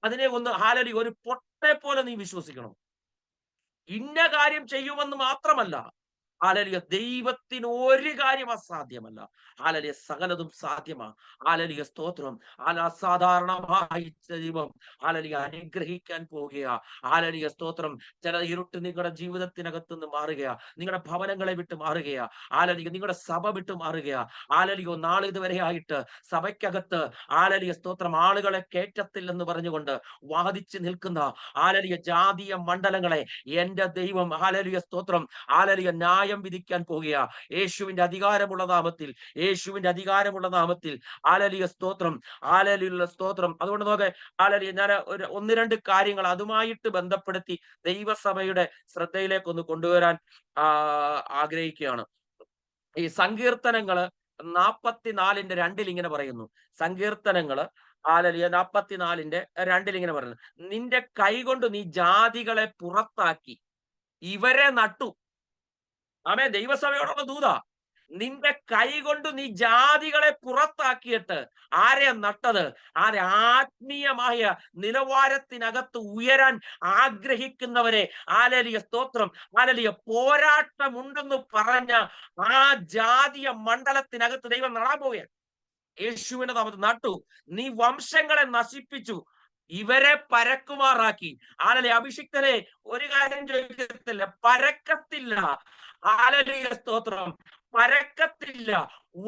അതിനെ ഒന്ന് ഹല്ലേലൂയ ഒരു പൊട്ടെ പോലെ നീ വിശ്വസിക്കണം. ഇന്ന കാര്യം ചെയ്യുമെന്ന് മാത്രമല്ല, ഹല്ലേലൂയ, ദൈവത്തിന് ഒരു കാര്യം അസാധ്യമല്ല. ഹല്ലേലൂയ, സകലതും സാധ്യമാ. ഹല്ലേലൂയ, സ്തോത്രം. അസാധാരണമായി ദൈവം ഹല്ലേലൂയ അനുഗ്രഹിക്കാൻ പോകുകയാ. ഹല്ലേലൂയ, സ്തോത്രം. ചില ഇരുട്ട് നിങ്ങളുടെ ജീവിതത്തിനകത്ത് നിന്ന് മാറുകയാ. നിങ്ങളുടെ ഭവനങ്ങളെ വിട്ട് മാറുകയാ. ഹല്ലേലൂയ, നിങ്ങളുടെ സഭ വിട്ട് മാറുകയാ. ഹല്ലേലൂയ, നാളിതുവരെ ആയിട്ട് സഭയ്ക്കകത്ത് ഹല്ലേലൂയ, സ്തോത്രം, ആളുകളെ കേറ്റത്തില്ലെന്ന് പറഞ്ഞുകൊണ്ട് വാദിച്ചു നിൽക്കുന്ന ഹല്ലേലൂയ ജാതീയ മണ്ഡലങ്ങളെ എന്റെ ദൈവം ഹല്ലേലൂയ, സ്തോത്രം, ഹല്ലേലൂയ ന്യായം വിധിക്കാൻ പോകുകയാ. യേശുവിന്റെ അധികാരമുള്ള നാമത്തിൽ, യേശുവിന്റെ അധികാരമുള്ള നാമത്തിൽ ഹല്ലേലൂയ, സ്തോത്രം, ഹല്ലേലൂയ, സ്തോത്രം. അതുകൊണ്ട് നോക്കെ, ഹല്ലേലൂയ, ഞാൻ ഒന്ന് രണ്ട് കാര്യങ്ങൾ അതുമായിട്ട് ബന്ധപ്പെടുത്തി ദൈവസഭയുടെ ശ്രദ്ധയിലേക്ക് ഒന്ന് കൊണ്ടുവരാൻ ആഗ്രഹിക്കുകയാണ്. ഈ സങ്കീർത്തനങ്ങള് 44:2 ഇങ്ങനെ പറയുന്നു. സങ്കീർത്തനങ്ങള് ഹല്ലേലൂയ 44:2 ഇങ്ങനെ പറയുന്നു, നിന്റെ കൈകൊണ്ട് നീ ജാതികളെ പുറത്താക്കി ഇവരെ നട്ടു. ആമേൻ. ദൈവസഭയോടുള്ള ദൂതാ. നിന്റെ കൈ കൊണ്ട് നീ ജാതികളെ പുറത്താക്കിയിട്ട് ആരെയാ നട്ടത്? ആത്മീയമായ നിലവാരത്തിനകത്ത് ഉയരാൻ ആഗ്രഹിക്കുന്നവരെ ഹല്ലേലൂയ, സ്തോത്രം, ഹല്ലേലൂയ പോരാട്ടമുണ്ടെന്ന് പറഞ്ഞ ആ ജാതീയ മണ്ഡലത്തിനകത്ത് ദൈവം നടാൻ പോവുകയാണ്. യേശുവിന്റെ നാമത്തിൽ നട്ടു. നീ വംശങ്ങളെ നശിപ്പിച്ചു ഇവരെ പരക്കുമാറാക്കി. ഹല്ലേലൂയ. അഭിഷിക്തനെ ഒരു കാര്യം ചോദിക്കത്തില്ല, പരക്കത്തില്ല. ഹല്ലേലൂയ, സ്തോത്രം, പരക്കത്തില്ല,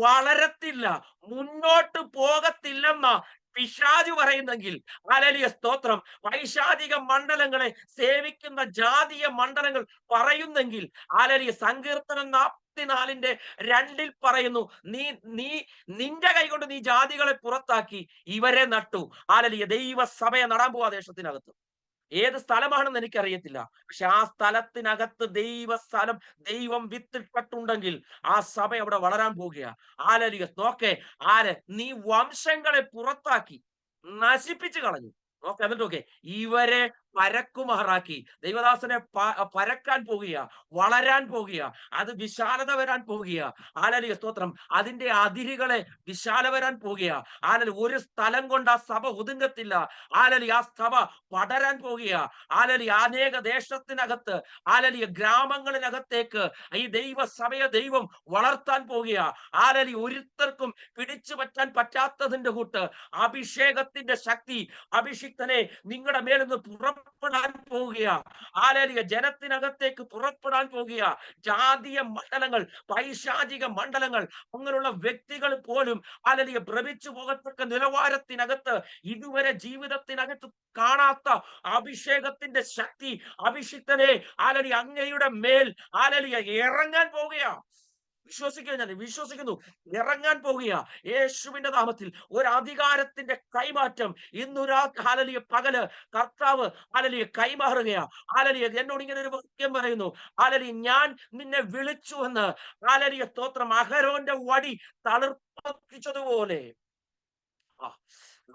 വളരത്തില്ല, മുന്നോട്ട് പോകത്തില്ലെന്ന പിശാച് പറയുന്നെങ്കിൽ, ഹല്ലേലൂയ, സ്തോത്രം, പൈശാചിക മണ്ഡലങ്ങളെ സേവിക്കുന്ന ജാതീയ മണ്ഡലങ്ങൾ പറയുന്നെങ്കിൽ, ഹല്ലേലൂയ, സങ്കീർത്തനം 44:2 പറയുന്നു, നീ നിന്റെ കൈകൊണ്ട് നീ ജാതികളെ പുറത്താക്കി ഇവരെ നട്ടു. ഹല്ലേലൂയ. ദൈവസഭയെ നടാൻ പോവാ ദേശത്തിനകത്ത്. ഏത് സ്ഥലമാണെന്ന് എനിക്കറിയത്തില്ല. പക്ഷെ ആ സ്ഥലത്തിനകത്ത് ദൈവസ്ഥലം, ദൈവം വിത്തിട്ടിട്ടുണ്ടെങ്കിൽ ആ സഭ അവിടെ വളരാൻ പോകുകയാ. ഹല്ലേലൂയ. നോക്കെ, നീ വംശങ്ങളെ പുറത്താക്കി നശിപ്പിച്ചു കളഞ്ഞു. നോക്കെ, എന്നിട്ട് നോക്കെ, ഇവരെ പരക്കുമാറാക്കി. ദൈവദാസനെ പരക്കാൻ പോകുക, വളരാൻ പോകുക, അത് വിശാലത വരാൻ പോകുക. ഹല്ലേലൂയ, സ്തോത്രം. അതിന്റെ അതിരുകളെ വിശാല വരാൻ പോകുക. ഹല്ലേലൂയ. ഒരു സ്ഥലം കൊണ്ട് ആ സഭ ഒതുങ്ങത്തില്ല. ഹല്ലേലൂയ. ആ സഭ പടരാൻ പോകുക. ഹല്ലേലൂയ. അനേക ദേശത്തിനകത്ത്, ഹല്ലേലൂയ, ഗ്രാമങ്ങളിനകത്തേക്ക് ഈ ദൈവസഭയെ ദൈവം വളർത്താൻ പോകുക. ഹല്ലേലൂയ. ഒരുത്തർക്കും പിടിച്ചു മാറ്റാൻ പറ്റാത്തതിന്റെ കൂട്ട് അഭിഷേകത്തിന്റെ ശക്തി അഭിഷിക്തനെ നിങ്ങളുടെ മേൽ നിന്ന് പുറപ്പെടാൻ പോവുകയാ. ഹല്ലേലൂയ. ജനത്തിനകത്തേക്ക് പുറപ്പെടാൻ പോകുക. ജാതീയ മണ്ഡലങ്ങൾ, പൈശാചിക മണ്ഡലങ്ങൾ, അങ്ങനെയുള്ള വ്യക്തികൾ പോലും ഹല്ലേലൂയ ഭ്രമിച്ചു പോകത്തക്ക നിലവാരത്തിനകത്ത് ഇതുവരെ ജീവിതത്തിനകത്ത് കാണാത്ത അഭിഷേകത്തിന്റെ ശക്തി അഭിഷിക്തനെ ഹല്ലേലൂയ അങ്ങയുടെ മേൽ ഹല്ലേലൂയ ഇറങ്ങാൻ പോവുകയാ. വിശ്വസിക്കുക, ഞാൻ വിശ്വസിക്കുന്നു, ഇറങ്ങാൻ പോകുക യേശുവിന്റെ നാമത്തിൽ. ഒരു അധികാരത്തിന്റെ കൈമാറ്റം ഇന്നൊരാ ഹല്ലേലൂയ പകല് കർത്താവ് ഹല്ലേലൂയ കൈമാറുകയാ. ഹല്ലേലൂയ. എന്നോട് ഇങ്ങനെ ഒരു വാക്യം പറയുന്നു, ഹല്ലേലൂയ, ഞാൻ നിന്നെ വിളിച്ചു എന്ന്. ഹല്ലേലൂയ സ്തോത്രം. അഹരോന്റെ വടി തളിർപ്പിച്ചതുപോലെ. ആ,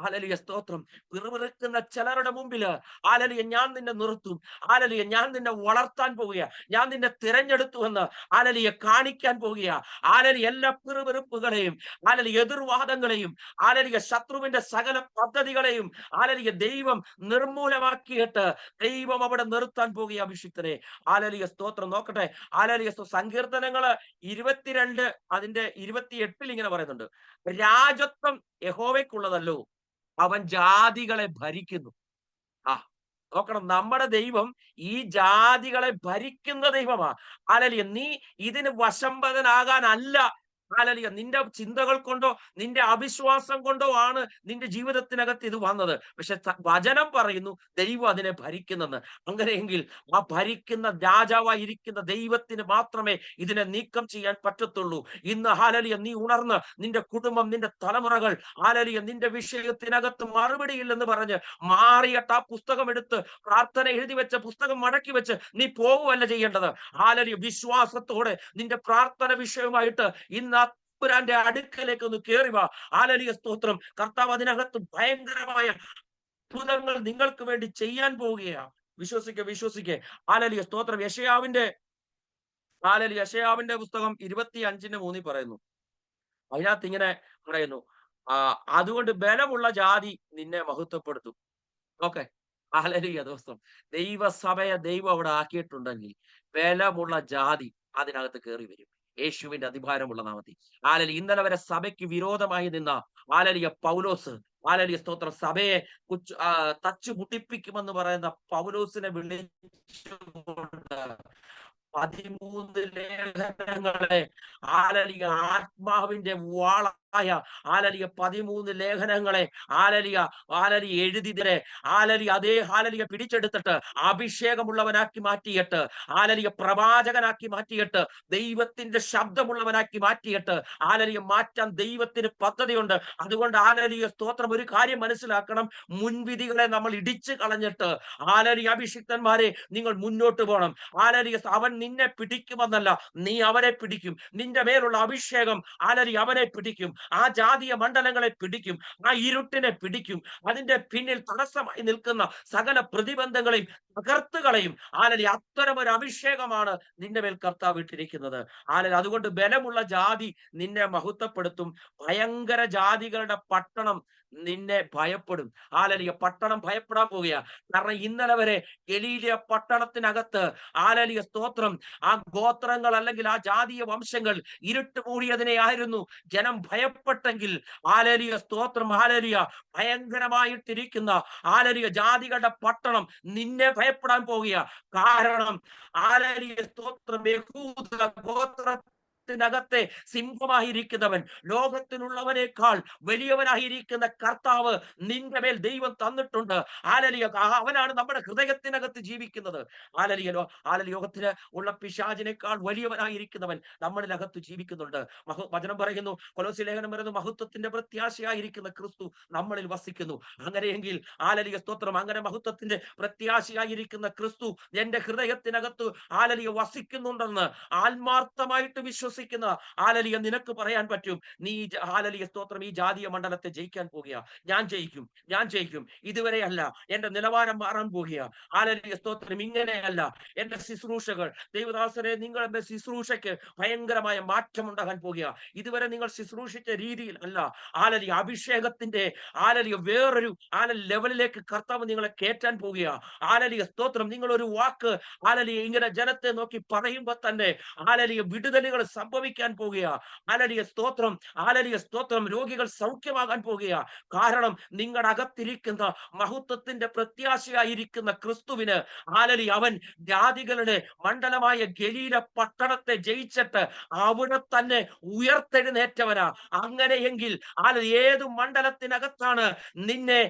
ഹല്ലേലൂയ സ്തോത്രം. പിറുപിറുക്കുന്ന ചിലരുടെ മുമ്പില് ഹല്ലേലൂയ ഞാൻ നിന്നെ നിർത്തും. ഹല്ലേലൂയ ഞാൻ നിന്നെ വളർത്താൻ പോകുക. ഞാൻ നിന്നെ തിരഞ്ഞെടുത്തു എന്ന് ഹല്ലേലൂയ കാണിക്കാൻ പോകുക. ഹല്ലേലൂയ എല്ലാ പിറുപിറുപ്പുകളെയും ഹല്ലേലൂയ എതിർവാദങ്ങളെയും ഹല്ലേലൂയ ശത്രുവിന്റെ സകല പദ്ധതികളെയും ഹല്ലേലൂയ ദൈവം നിർമൂലമാക്കിയിട്ട് ദൈവം അവിടെ നിർത്താൻ പോകുക അഭിഷിക്തനെ. ഹല്ലേലൂയ സ്തോത്രം. നോക്കട്ടെ, ഹല്ലേലൂയ സങ്കീർത്തനങ്ങള് 22 അതിന്റെ 28 ഇങ്ങനെ പറയുന്നുണ്ട്, രാജത്വം യഹോവയ്ക്കുള്ളതല്ലോ, അവൻ ജാതികളെ ഭരിക്കുന്നു. ആ, നോക്കണം, നമ്മുടെ ദൈവം ഈ ജാതികളെ ഭരിക്കുന്ന ദൈവമാ. ഹല്ലേലൂയ. നീ ഇതിന് വശംവദനാകാനല്ല. ഹല്ലേലൂയ. നിന്റെ ചിന്തകൾ കൊണ്ടോ നിന്റെ അവിശ്വാസം കൊണ്ടോ ആണ് നിന്റെ ജീവിതത്തിനകത്ത് ഇത് വന്നത്. പക്ഷെ വചനം പറയുന്നു ദൈവം അതിനെ ഭരിക്കുന്നെന്ന്. അങ്ങനെയെങ്കിൽ ആ ഭരിക്കുന്ന രാജാവായിരിക്കുന്ന ദൈവത്തിന് മാത്രമേ ഇതിനെ നീക്കം ചെയ്യാൻ പറ്റത്തുള്ളൂ. ഇന്ന് ഹല്ലേലൂയ നീ ഉണർന്ന് നിന്റെ കുടുംബം, നിന്റെ തലമുറകൾ ഹല്ലേലൂയ നിന്റെ വിഷയത്തിനകത്ത് മറുപടിയില്ലെന്ന് പറഞ്ഞ് മാറിയിട്ട് ആ പുസ്തകം എടുത്ത്, പ്രാർത്ഥന എഴുതി വെച്ച പുസ്തകം മടക്കി വെച്ച് നീ പോവുകയല്ല ചെയ്യേണ്ടത്. ഹല്ലേലൂയ വിശ്വാസത്തോടെ നിന്റെ പ്രാർത്ഥന വിഷയമായിട്ട് ഇന്ന് തമ്പുരാന്റെ അടുക്കലേക്ക് ഒന്ന് കേറി വാ. ഹല്ലേലൂയ സ്തോത്രം. കർത്താവ് അതിനകത്ത് ഭയങ്കരമായ അത്ഭുതങ്ങൾ നിങ്ങൾക്ക് വേണ്ടി ചെയ്യാൻ പോവുകയാ. വിശ്വസിക്കെ. ഹല്ലേലൂയ സ്തോത്രം. യെശയ്യാവിന്റെ പുസ്തകം 25:3 പറയുന്നു. അതിനകത്ത് ഇങ്ങനെ പറയുന്നു, അതുകൊണ്ട് ബലമുള്ള ജാതി നിന്നെ മഹത്വപ്പെടുത്തും. ഓക്കെ, ഹല്ലേലൂയ ദിവസം ദൈവസഭയെ ദൈവം അവിടെ ആക്കിയിട്ടുണ്ടെങ്കിൽ ബലമുള്ള ജാതി അതിനകത്ത് കയറി വരും യേശുവിന്റെ അധികാരമുള്ള നാമത്തിൽ. ഹല്ലേലൂയ. ഇന്നലെ വരെ സഭയ്ക്ക് വിരോധമായി നിന്ന ഹല്ലേലൂയ പൗലോസ്, ഹല്ലേലൂയ സ്തോത്രം, സഭയെ തച്ചു മുട്ടിപ്പിക്കുമെന്ന് പറയുന്ന പൗലോസിനെ വിളിച്ചുകൊണ്ട് 13 ലേഖനങ്ങളെ ഹല്ലേലൂയ ആത്മാവിന്റെ വാളായ ഹല്ലേലൂയ 13 ലേഖനങ്ങളെ ഹല്ലേലൂയ എഴുതിയതിനെ അതേ ഹല്ലേലൂയ പിടിച്ചെടുത്തിട്ട് അഭിഷേകമുള്ളവനാക്കി മാറ്റിയിട്ട് ഹല്ലേലൂയ പ്രവാചകനാക്കി മാറ്റിയിട്ട് ദൈവത്തിന്റെ ശബ്ദമുള്ളവനാക്കി മാറ്റിയിട്ട് ഹല്ലേലൂയ മാറ്റാൻ ദൈവത്തിന് പദ്ധതിയുണ്ട്. അതുകൊണ്ട് ഹല്ലേലൂയ സ്തോത്രം, ഒരു കാര്യം മനസ്സിലാക്കണം, മുൻവിധികളെ നമ്മൾ ഇടിച്ചു കളഞ്ഞിട്ട് ഹല്ലേലൂയ അഭിഷിക്തന്മാരെ നിങ്ങൾ മുന്നോട്ട് പോകണം. ഹല്ലേലൂയ അവൻ നിന്നെ പിടിക്കുമെന്നല്ല, നീ അവനെ പിടിക്കും. നിന്റെ മേലുള്ള അഭിഷേകം ഹല്ലേലൂയ അവനെ പിടിക്കും. ആ ജാതീയ മണ്ഡലങ്ങളെ പിടിക്കും. ആ ഇരുട്ടിനെ പിടിക്കും. അതിന്റെ പിന്നിൽ തടസ്സമായി നിൽക്കുന്ന സകല പ്രതിബന്ധങ്ങളെയും തകർത്തുകളയും. ഹല്ലേലൂയ അത്തരം ഒരു അഭിഷേകമാണ് നിന്റെ മേൽ കർത്താവ് ഇട്ടിരിക്കുന്നത്. ഹല്ലേലൂയ. അതുകൊണ്ട് ബലമുള്ള ജാതി നിന്നെ മഹത്വപ്പെടുത്തും. ഭയങ്കര ജാതികളുടെ പട്ടണം നിന്നെ ഭയപ്പെടും. ഹല്ലേലൂയ. പട്ടണം ഭയപ്പെടാൻ പോവുക. കാരണം ഇന്നലെ വരെ ഗലീലിയ പട്ടണത്തിനകത്ത് ഹല്ലേലൂയ സ്തോത്രം ആ ഗോത്രങ്ങൾ അല്ലെങ്കിൽ ആ ജാതീയ വംശങ്ങൾ ഇരുട്ട് മൂടിയതിനെ ആയിരുന്നു ജനം ഭയപ്പെട്ടെങ്കിൽ, ഹല്ലേലൂയ സ്തോത്രം, ഹല്ലേലൂയ ഭയങ്കരമായിട്ടിരിക്കുന്ന ഹല്ലേലൂയ ജാതികളുടെ പട്ടണം നിന്നെ ഭയപ്പെടാൻ പോവുക. കാരണം ഹല്ലേലൂയ സ്തോത്രം, യഹൂദ ഗോത്ര ത്തിനകത്തെ സിംഹമായിരിക്കുന്നവൻ, ലോകത്തിലുള്ളവനേക്കാൾ വലിയവനായിരിക്കുന്ന കർത്താവ് നിന്റെ മേൽ ദൈവം തന്നിട്ടുണ്ട്. ഹല്ലേലൂയ. അവനാണ് നമ്മുടെ ഹൃദയത്തിനകത്ത് ജീവിക്കുന്നത്. ഹല്ലേലൂയ. ലോകത്തിന് ഉള്ള പിശാചിനേക്കാൾ വലിയവനായിരിക്കുന്നവൻ നമ്മളിനകത്ത് ജീവിക്കുന്നുണ്ട്. വചനം പറയുന്നു, കൊലോസ്യ ലേഖനം പറയുന്നു, മഹത്വത്തിന്റെ പ്രത്യാശയായിരിക്കുന്ന ക്രിസ്തു നമ്മളിൽ വസിക്കുന്നു. അങ്ങനെയെങ്കിൽ ഹല്ലേലൂയ സ്തോത്രം, അങ്ങനെ മഹത്വത്തിന്റെ പ്രത്യാശയായിരിക്കുന്ന ക്രിസ്തു എന്റെ ഹൃദയത്തിനകത്ത് ഹല്ലേലൂയ വസിക്കുന്നുണ്ടെന്ന് ആത്മാർത്ഥമായിട്ട് വിശ്വസിക്കുന്ന ഹല്ലേലൂയ നിനക്ക് പറയാൻ പറ്റും. നീ ഹല്ലേലൂയ സ്തോത്രം ഈ ജാതീയ മണ്ഡലത്തെ ജയിക്കാൻ പോകുക. ഞാൻ ജയിക്കും. ഇതുവരെ അല്ല, എന്റെ നിലവാരം മാറാൻ പോകുക. ഹല്ലേലൂയ സ്തോത്രം. ഇങ്ങനെയല്ല എന്റെ ശുശ്രൂഷകൾ. ദൈവദാസരെ, നിങ്ങളുടെ ശുശ്രൂഷയ്ക്ക് ഭയങ്കരമായ മാറ്റം ഉണ്ടാകാൻ പോകുക. ഇതുവരെ നിങ്ങൾ ശുശ്രൂഷിച്ച രീതിയിൽ അല്ല, ഹല്ലേലൂയ അഭിഷേകത്തിന്റെ ഹല്ലേലൂയ വേറൊരു ലെവലിലേക്ക് കർത്താവ് നിങ്ങളെ കയറ്റാൻ പോകുക. ഹല്ലേലൂയ സ്തോത്രം. നിങ്ങൾ ഒരു വാക്ക് ഹല്ലേലൂയ ഇങ്ങനെ ജനത്തെ നോക്കി പറയുമ്പോൾ തന്നെ ഹല്ലേലൂയ വിടുതലുകൾ സംഭവിക്കാൻ പോകുക. ഹല്ലേലൂയ സ്തോത്രം, ഹല്ലേലൂയ സ്തോത്രം. രോഗികൾ സൗഖ്യമാകാൻ പോകുക. കാരണം നിങ്ങളുടെ അകത്തിരിക്കുന്ന മഹത്വത്തിന്റെ പ്രത്യാശയായിരിക്കുന്ന ക്രിസ്തുവിന്, ഹല്ലേലൂയ, അവൻ ജാതികളുടെ മണ്ഡലമായ ഗലീല പട്ടണത്തെ ജയിച്ചിട്ട് അവിടെ തന്നെ ഉയർത്തെഴുന്നേറ്റവനാ. അങ്ങനെയെങ്കിൽ ഏത് മണ്ഡലത്തിനകത്താണ് നിന്നെ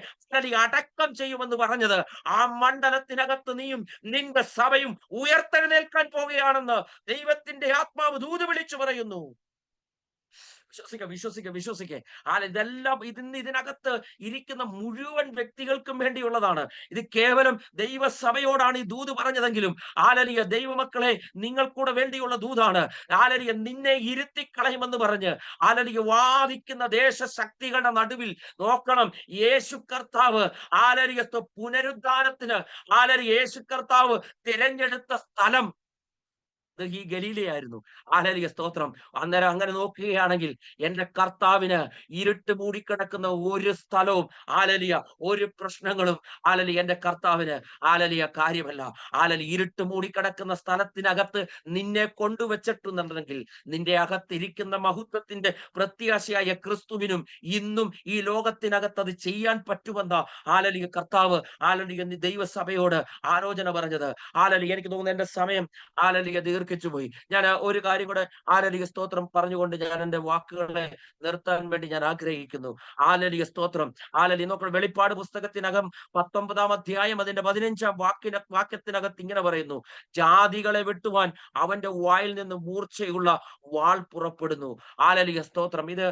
അടക്കം ചെയ്യുമെന്ന് പറഞ്ഞത്, ആ മണ്ഡലത്തിനകത്ത് നീയും നിന്റെ സഭയും ഉയർത്തെഴുന്നേൽക്കാൻ പോവുകയാണെന്ന് ദൈവത്തിന്റെ ആത്മാവ് ദൂത് വിളിച്ചു പറയുന്നു. വിശ്വസിക്ക. ഇതെല്ലാം ഇതിനകത്ത് ഇരിക്കുന്ന മുഴുവൻ വ്യക്തികൾക്കും വേണ്ടിയുള്ളതാണ്. ഇത് കേവലം ദൈവസഭയോടാണ് ഈ ദൂത് പറഞ്ഞതെങ്കിലും, ഹല്ലേലൂയ, ദൈവമക്കളെ നിങ്ങൾക്കൂടെ വേണ്ടിയുള്ള ദൂതാണ്. ഹല്ലേലൂയ, നിന്നെ ഇരുത്തിക്കളയുമെന്ന് പറഞ്ഞ്, ഹല്ലേലൂയ, വാദിക്കുന്ന ദേശശക്തികളുടെ നടുവിൽ നോക്കണം, യേശു കർത്താവ്, ഹല്ലേലൂയ, പുനരുദ്ധാനത്തിന്, ഹല്ലേലൂയ, യേശു കർത്താവ് തിരഞ്ഞെടുത്ത സ്ഥലം ഈ ഗലീലയായിരുന്നു. ഹല്ലേലൂയ സ്തോത്രം. അന്നേരം അങ്ങനെ നോക്കുകയാണെങ്കിൽ എന്റെ കർത്താവിന് ഇരുട്ട് മൂടിക്കിടക്കുന്ന ഒരു സ്ഥലവും, ഹല്ലേലൂയ, ഒരു പ്രശ്നങ്ങളും, ഹല്ലേലൂയ, എന്റെ കർത്താവിന്, ഹല്ലേലൂയ, കാര്യമല്ല. ഹല്ലേലൂയ, ഇരുട്ട് മൂടിക്കിടക്കുന്ന സ്ഥലത്തിനകത്ത് നിന്നെ കൊണ്ടുവച്ചിട്ടുണ്ടെങ്കിൽ നിന്റെ അകത്തിരിക്കുന്ന മഹത്വത്തിന്റെ പ്രത്യാശയായ ക്രിസ്തുവിനും ഇന്നും ഈ ലോകത്തിനകത്ത് അത് ചെയ്യാൻ പറ്റുമെന്ന, ഹല്ലേലൂയ, കർത്താവ്, ഹല്ലേലൂയ, ദൈവസഭയോട് ആലോചന പറഞ്ഞത്. ഹല്ലേലൂയ, എനിക്ക് തോന്നുന്നു എന്റെ സമയം, ഹല്ലേലൂയ, പോയി. ഞാൻ ഒരു കാര്യം കൂടെ, ഹല്ലേലൂയ സ്തോത്രം, പറഞ്ഞുകൊണ്ട് ഞാൻ എന്റെ വാക്കുകളെ നിർത്താൻ വേണ്ടി ഞാൻ ആഗ്രഹിക്കുന്നു. ഹല്ലേലൂയ സ്തോത്രം. ഹല്ലേലൂയ. നോക്കണം, വെളിപ്പാട് പുസ്തകത്തിനകം 19-ാം അധ്യായം അതിന്റെ 15-ാം വാക്യത്തിനകത്ത് ഇങ്ങനെ പറയുന്നു, ജാതികളെ വെട്ടുവാൻ അവന്റെ വായിൽ നിന്ന് മൂർച്ചയുള്ള വാൾ പുറപ്പെടുന്നു. ഹല്ലേലൂയ സ്തോത്രം. ഇത്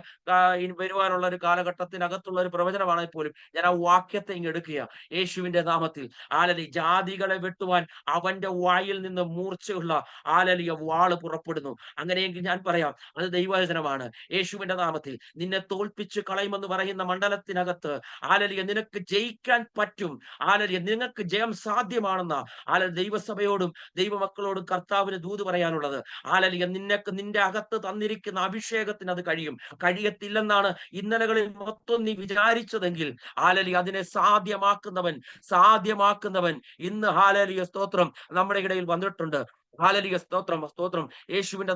ഇനി വരുവാനുള്ള ഒരു കാലഘട്ടത്തിനകത്തുള്ള ഒരു പ്രവചനമാണെങ്കിൽ പോലും ഞാൻ ആ വാക്യത്തെ ഇങ്ങ് എടുക്കുക. യേശുവിന്റെ നാമത്തിൽ, ഹല്ലേലൂയ, ജാതികളെ വെട്ടുവാൻ അവന്റെ വായിൽ നിന്ന് മൂർച്ചയുള്ള, ഹല്ലേലൂയ, വാള് പുറപ്പെടുന്നു. അങ്ങനെയെങ്കിൽ ഞാൻ പറയാം, അത് ദൈവവചനമാണ്. യേശുവിന്റെ നാമത്തിൽ നിന്നെ തോൽപ്പിച്ച് കളയുമെന്ന് പറയുന്ന മണ്ഡലത്തിനകത്ത്, ഹല്ലേലൂയ, നിനക്ക് ജയിക്കാൻ പറ്റും. ഹല്ലേലൂയ, നിങ്ങൾക്ക് ജയം സാധ്യമാണെന്ന, ഹല്ലേലൂയ, ദൈവസഭയോടും ദൈവമക്കളോടും കർത്താവിന് ദൂത് പറയാനുള്ളത്. ഹല്ലേലൂയ, നിന്റെ അകത്ത് തന്നിരിക്കുന്ന അഭിഷേകത്തിന് അത് കഴിയത്തില്ലെന്നാണ് ഇന്നലകളിൽ മൊത്തം നീ വിചാരിച്ചതെങ്കിൽ, ഹല്ലേലൂയ, അതിനെ സാധ്യമാക്കുന്നവൻ ഇന്ന്, ഹല്ലേലൂയ സ്തോത്രം, നമ്മുടെ ഇടയിൽ വന്നിട്ടുണ്ട്. ഹല്ലേലൂയ സ്തോത്രം, സ്തോത്രം. യേശുവിന്റെ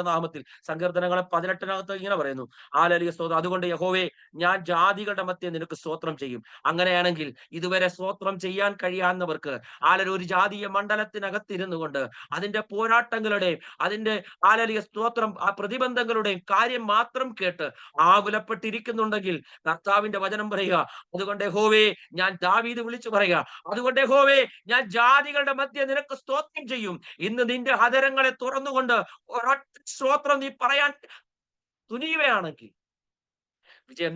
നാമത്തിൽ സങ്കീർത്തനങ്ങളെ 18-നകത്ത് ഇങ്ങനെ പറയുന്നു, ഹല്ലേലൂയ സ്തോത്രം. അതുകൊണ്ട് യഹോവേ, ഞാൻ ജാതികളുടെ മധ്യേ നിനക്ക് സ്തോത്രം ചെയ്യും. അങ്ങനെയാണെങ്കിൽ ഇതുവരെ സ്തോത്രം ചെയ്യാൻ കഴിയാവുന്നവർക്ക്, ഹല്ലേലൂയ, ഒരു ജാതീയ മണ്ഡലത്തിനകത്തിരുന്നു കൊണ്ട് അതിന്റെ പോരാട്ടങ്ങളുടെയും അതിന്റെ, ഹല്ലേലൂയ സ്തോത്രം, ആ പ്രതിബന്ധങ്ങളുടെയും കാര്യം മാത്രം കേട്ട് ആകുലപ്പെട്ടിരിക്കുന്നുണ്ടെങ്കിൽ കർത്താവിന്റെ വചനം പറയുക, അതുകൊണ്ട് യഹോവേ, ഞാൻ ദാവീദ് വിളിച്ചു പറയുക, അതുകൊണ്ട് യഹോവേ, ഞാൻ ജാതികളുടെ മധ്യേ നിനക്ക് സ്തോത്രം ചെയ്യും. ഇന്ന് നിന്റെ ഹദരങ്ങളെ തുറന്നുകൊണ്ട് ഒരൊറ്റ സ്തോത്രം നീ പറയാൻ തുനിയുകയാണെങ്കിൽ വിജയം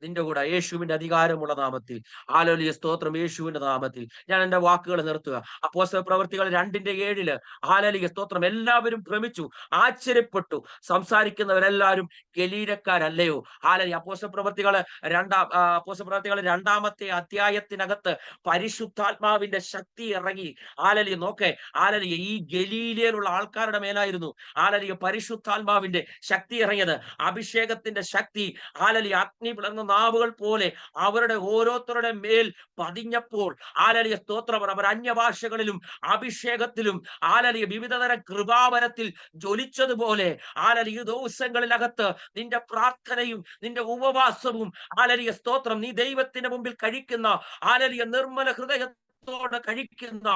നിന്റെ കൂടെ യേശുവിന്റെ അധികാരമുള്ള നാമത്തിൽ, ഹല്ലേലൂയ സ്തോത്രം, യേശുവിന്റെ നാമത്തിൽ ഞാൻ എന്റെ വാക്കുകൾ നിർത്തുക. അപ്പോസ്തല പ്രവൃത്തികൾ 2:7, ഹല്ലേലൂയ സ്തോത്രം, എല്ലാവരും ഭ്രമിച്ചു, ആശ്ചര്യപ്പെട്ടു, സംസാരിക്കുന്നവരെല്ലാവരും ഗലീലക്കാരല്ലയോ. ഹല്ലേലൂയ. അപ്പോസ്തല പ്രവൃത്തികൾ 2-ാമത്തെ അധ്യായത്തിനകത്ത് പരിശുദ്ധാത്മാവിന്റെ ശക്തി ഇറങ്ങി. ഹല്ലേലൂയ. നോക്കേ, ഹല്ലേലൂയ, ഈ ഗലീലയിലുള്ള ആൾക്കാരുടെ മേലായിരുന്നു, ഹല്ലേലൂയ, പരിശുദ്ധാത്മാവിന്റെ ശക്തി ഇറങ്ങിയത്. അഭിഷേകത്തിന്റെ ശക്തി, ഹല്ലേലൂയ, അഗ്നി പിളർന്ന നാവുകൾ പോലെ അവരുടെ ഓരോരുത്തരുടെ മേൽ പതിഞ്ഞപ്പോൾ, ഹല്ലേലൂയ സ്തോത്രം, അവർ അന്യഭാഷകളിലും അഭിഷേകത്തിലും, ഹല്ലേലൂയ, വിവിധതരം കൃപാവരത്തിൽ ജ്വലിച്ചതുപോലെ, ഹല്ലേലൂയ, ഈ ദിവസങ്ങളിലകത്ത് നിന്റെ പ്രാർത്ഥനയും നിന്റെ ഉപവാസവും, ഹല്ലേലൂയ സ്തോത്രം, നീ ദൈവത്തിന്റെ മുമ്പിൽ കഴിക്കുന്ന, ഹല്ലേലൂയ, നിർമ്മല ഹൃദയത്തോടെ കഴിക്കുന്ന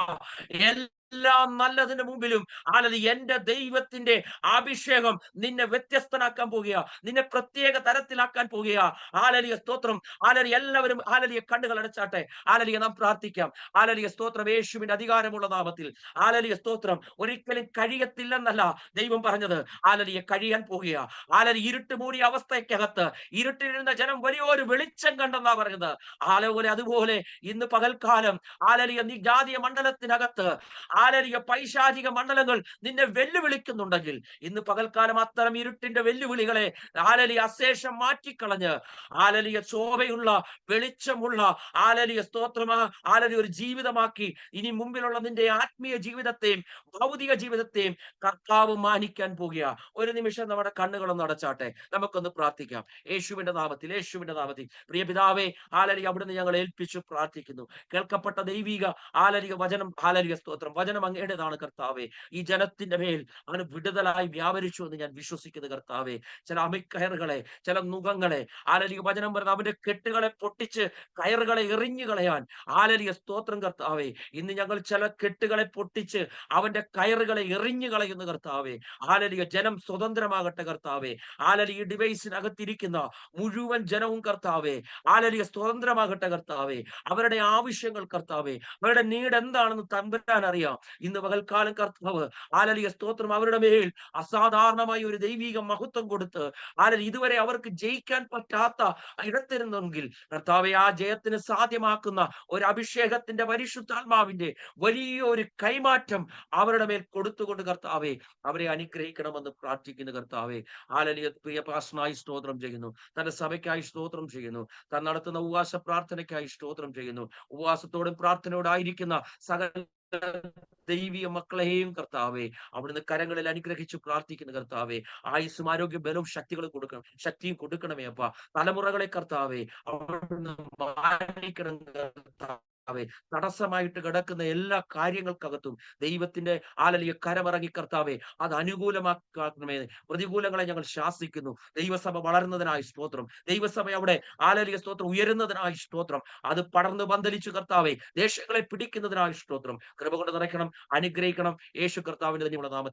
എല്ലാ നല്ലതിന് മുമ്പിലും, ഹല്ലേലൂയ, എന്റെ ദൈവത്തിന്റെ അഭിഷേകം നിന്നെ വ്യത്യസ്തനാക്കാൻ പോകുക, നിന്നെ പ്രത്യേക തരത്തിലാക്കാൻ പോകുക. ഹല്ലേലൂയ സ്തോത്രം. ഹല്ലേലൂയ. എല്ലാവരും, ഹല്ലേലൂയ, കണ്ണുകൾ അടച്ചാട്ടെ. ഹല്ലേലൂയ, നാം പ്രാർത്ഥിക്കാം. ഹല്ലേലൂയ സ്തോത്രം, യേശുവിന്റെ അധികാരമുള്ള നാമത്തിൽ, ഹല്ലേലൂയ സ്തോത്രം. ഒരിക്കലും കഴിയത്തില്ലെന്നല്ല ദൈവം പറഞ്ഞത്, ഹല്ലേലൂയ, കഴിയാൻ പോകുക. ഹല്ലേലൂയ, ഇരുട്ട് മൂടിയ അവസ്ഥയ്ക്കകത്ത് ഇരുട്ടിലിരുന്ന ജനം വലിയൊരു വെളിച്ചം കണ്ടെന്നാ പറഞ്ഞത്. അതുപോലെ ഇന്ന് പകൽക്കാലം, ഹല്ലേലൂയ, നീ ജാതീയ മണ്ഡലത്തിനകത്ത്, ഹല്ലേലൂയ, പൈശാചിക മണ്ഡലങ്ങൾ നിന്നെ വെല്ലുവിളിക്കുന്നുണ്ടെങ്കിൽ ഇന്ന് പകൽക്കാലം അത്തരം ഇരുട്ടിന്റെ വെല്ലുവിളികളെ, ഹല്ലേലൂയ, അശേഷം മാറ്റിക്കളഞ്ഞ്, ഹല്ലേലൂയ, ശോഭയുള്ള, വെളിച്ചമുള്ള, ഹല്ലേലൂയ സ്തോത്രമാ, ഹല്ലേലൂയ, ഒരു ജീവിതമാക്കി ഇനി മുമ്പിലുള്ള നിന്റെ ആത്മീയ ജീവിതത്തെയും ഭൗതിക ജീവിതത്തെയും കർത്താവ് മാനിക്കാൻ പോകുക. ഒരു നിമിഷം നമ്മുടെ കണ്ണുകളൊന്ന് അടച്ചാട്ടെ, നമുക്കൊന്ന് പ്രാർത്ഥിക്കാം. യേശുവിന്റെ നാമത്തിൽ പ്രിയ പിതാവേ, ഹല്ലേലൂയ, അവിടുന്ന് ഞങ്ങൾ ഏൽപ്പിച്ചു പ്രാർത്ഥിക്കുന്നു. കേൾക്കപ്പെട്ട ദൈവിക, ഹല്ലേലൂയ, വചനം, ഹല്ലേലൂയ സ്തോത്രം, വചനം വചനം അങ്ങയുടേതാണ് കർത്താവേ. ഈ ജനത്തിന്റെ മേൽ അങ്ങനെ വിടുതലായി വ്യാപരിച്ചു എന്ന് ഞാൻ വിശ്വസിക്കുന്നു കർത്താവേ. ചില അമിക്കയറുകളെ, ചില നുകങ്ങളെ, ഹല്ലേലൂയ, വചനം പറയുന്നത് അവന്റെ കെട്ടുകളെ പൊട്ടിച്ച് കയറുകളെ എറിഞ്ഞു കളയാൻ, ഹല്ലേലൂയ, സ്തോത്രം കർത്താവേ. ഇന്ന് ഞങ്ങൾ ചില കെട്ടുകളെ പൊട്ടിച്ച് അവന്റെ കയറുകളെ എറിഞ്ഞു കളയുന്നു കർത്താവേ. ഹല്ലേലൂയ, ജനം സ്വതന്ത്രമാകട്ടെ കർത്താവേ. ഹല്ലേലൂയ, ഈ ഡിവൈസിനകത്തിരിക്കുന്ന മുഴുവൻ ജനവും കർത്താവേ, ഹല്ലേലൂയ, സ്വതന്ത്രമാകട്ടെ കർത്താവേ. അവരുടെ ആവശ്യങ്ങൾ കർത്താവേ, അവരുടെ നീഡ് എന്താണെന്ന് തമ്പുരാൻ അറിയാം. ഇന്ന് പകൽക്കാലം കർത്താവ്, ഹല്ലേലൂയ, സ്തോത്രം, അവരുടെ മേൽ അസാധാരണമായ ഒരു ദൈവിക മഹത്വം കൊടുത്ത്, ഹല്ലേലൂയ, ഇതുവരെ അവർക്ക് ജയിക്കാൻ പറ്റാത്ത ഇടത്തിരുന്നെങ്കിൽ കർത്താവെ, ആ ജയത്തിന് സാധ്യമാക്കുന്ന ഒരു അഭിഷേകത്തിന്റെ പരിശുദ്ധാത്മാവിന്റെ വലിയ ഒരു കൈമാറ്റം അവരുടെ മേൽ കൊടുത്തുകൊണ്ട് കർത്താവെ, അവരെ അനുഗ്രഹിക്കണമെന്ന് പ്രാർത്ഥിക്കുന്നു കർത്താവെ. ഹല്ലേലൂയ, പ്രിയ പാസ്റ്ററിനായി സ്തോത്രം ചെയ്യുന്നു. തന്റെ സഭയ്ക്കായി സ്തോത്രം ചെയ്യുന്നു. താൻ നടത്തുന്ന ഉപവാസ പ്രാർത്ഥനയ്ക്കായി സ്തോത്രം ചെയ്യുന്നു. ഉപവാസത്തോടും പ്രാർത്ഥനയോടായിരിക്കുന്ന സകല ദൈവീയ മക്കളെയും കർത്താവെ, അവിടുന്ന് കരങ്ങളിൽ അനുഗ്രഹിച്ചു പ്രാർത്ഥിക്കുന്ന കർത്താവെ. ആയുസ്സും ആരോഗ്യ ബലവും ശക്തിയും കൊടുക്കണമേ അപ്പ. തലമുറകളെ കർത്താവെ അവിടുന്ന് മാനിക്കണം കർത്താവെ. തടസ്സമായിട്ട് കിടക്കുന്ന എല്ലാ കാര്യങ്ങൾക്കകത്തും ദൈവത്തിന്റെ ഹല്ലേലൂയ കരമിറങ്ങി കർത്താവെ അത് അനുകൂലമാക്കണമേ. പ്രതികൂലങ്ങളെ ഞങ്ങൾ ശാസിക്കുന്നു. ദൈവസഭ വളരുന്നതിനായി സ്തോത്രം. ദൈവസഭ അവിടെ ഹല്ലേലൂയ, സ്തോത്രം, ഉയരുന്നതിനായി സ്തോത്രം. അത് പടർന്ന് പന്തലിച്ചു കർത്താവെ ദേശങ്ങളെ പിടിക്കുന്നതിനായി സ്തോത്രം. കൃപ കൊണ്ട് നിറയ്ക്കണം, അനുഗ്രഹിക്കണം. യേശു കർത്താവിന്റെ ധന്യമുള്ള നാമത്തിൽ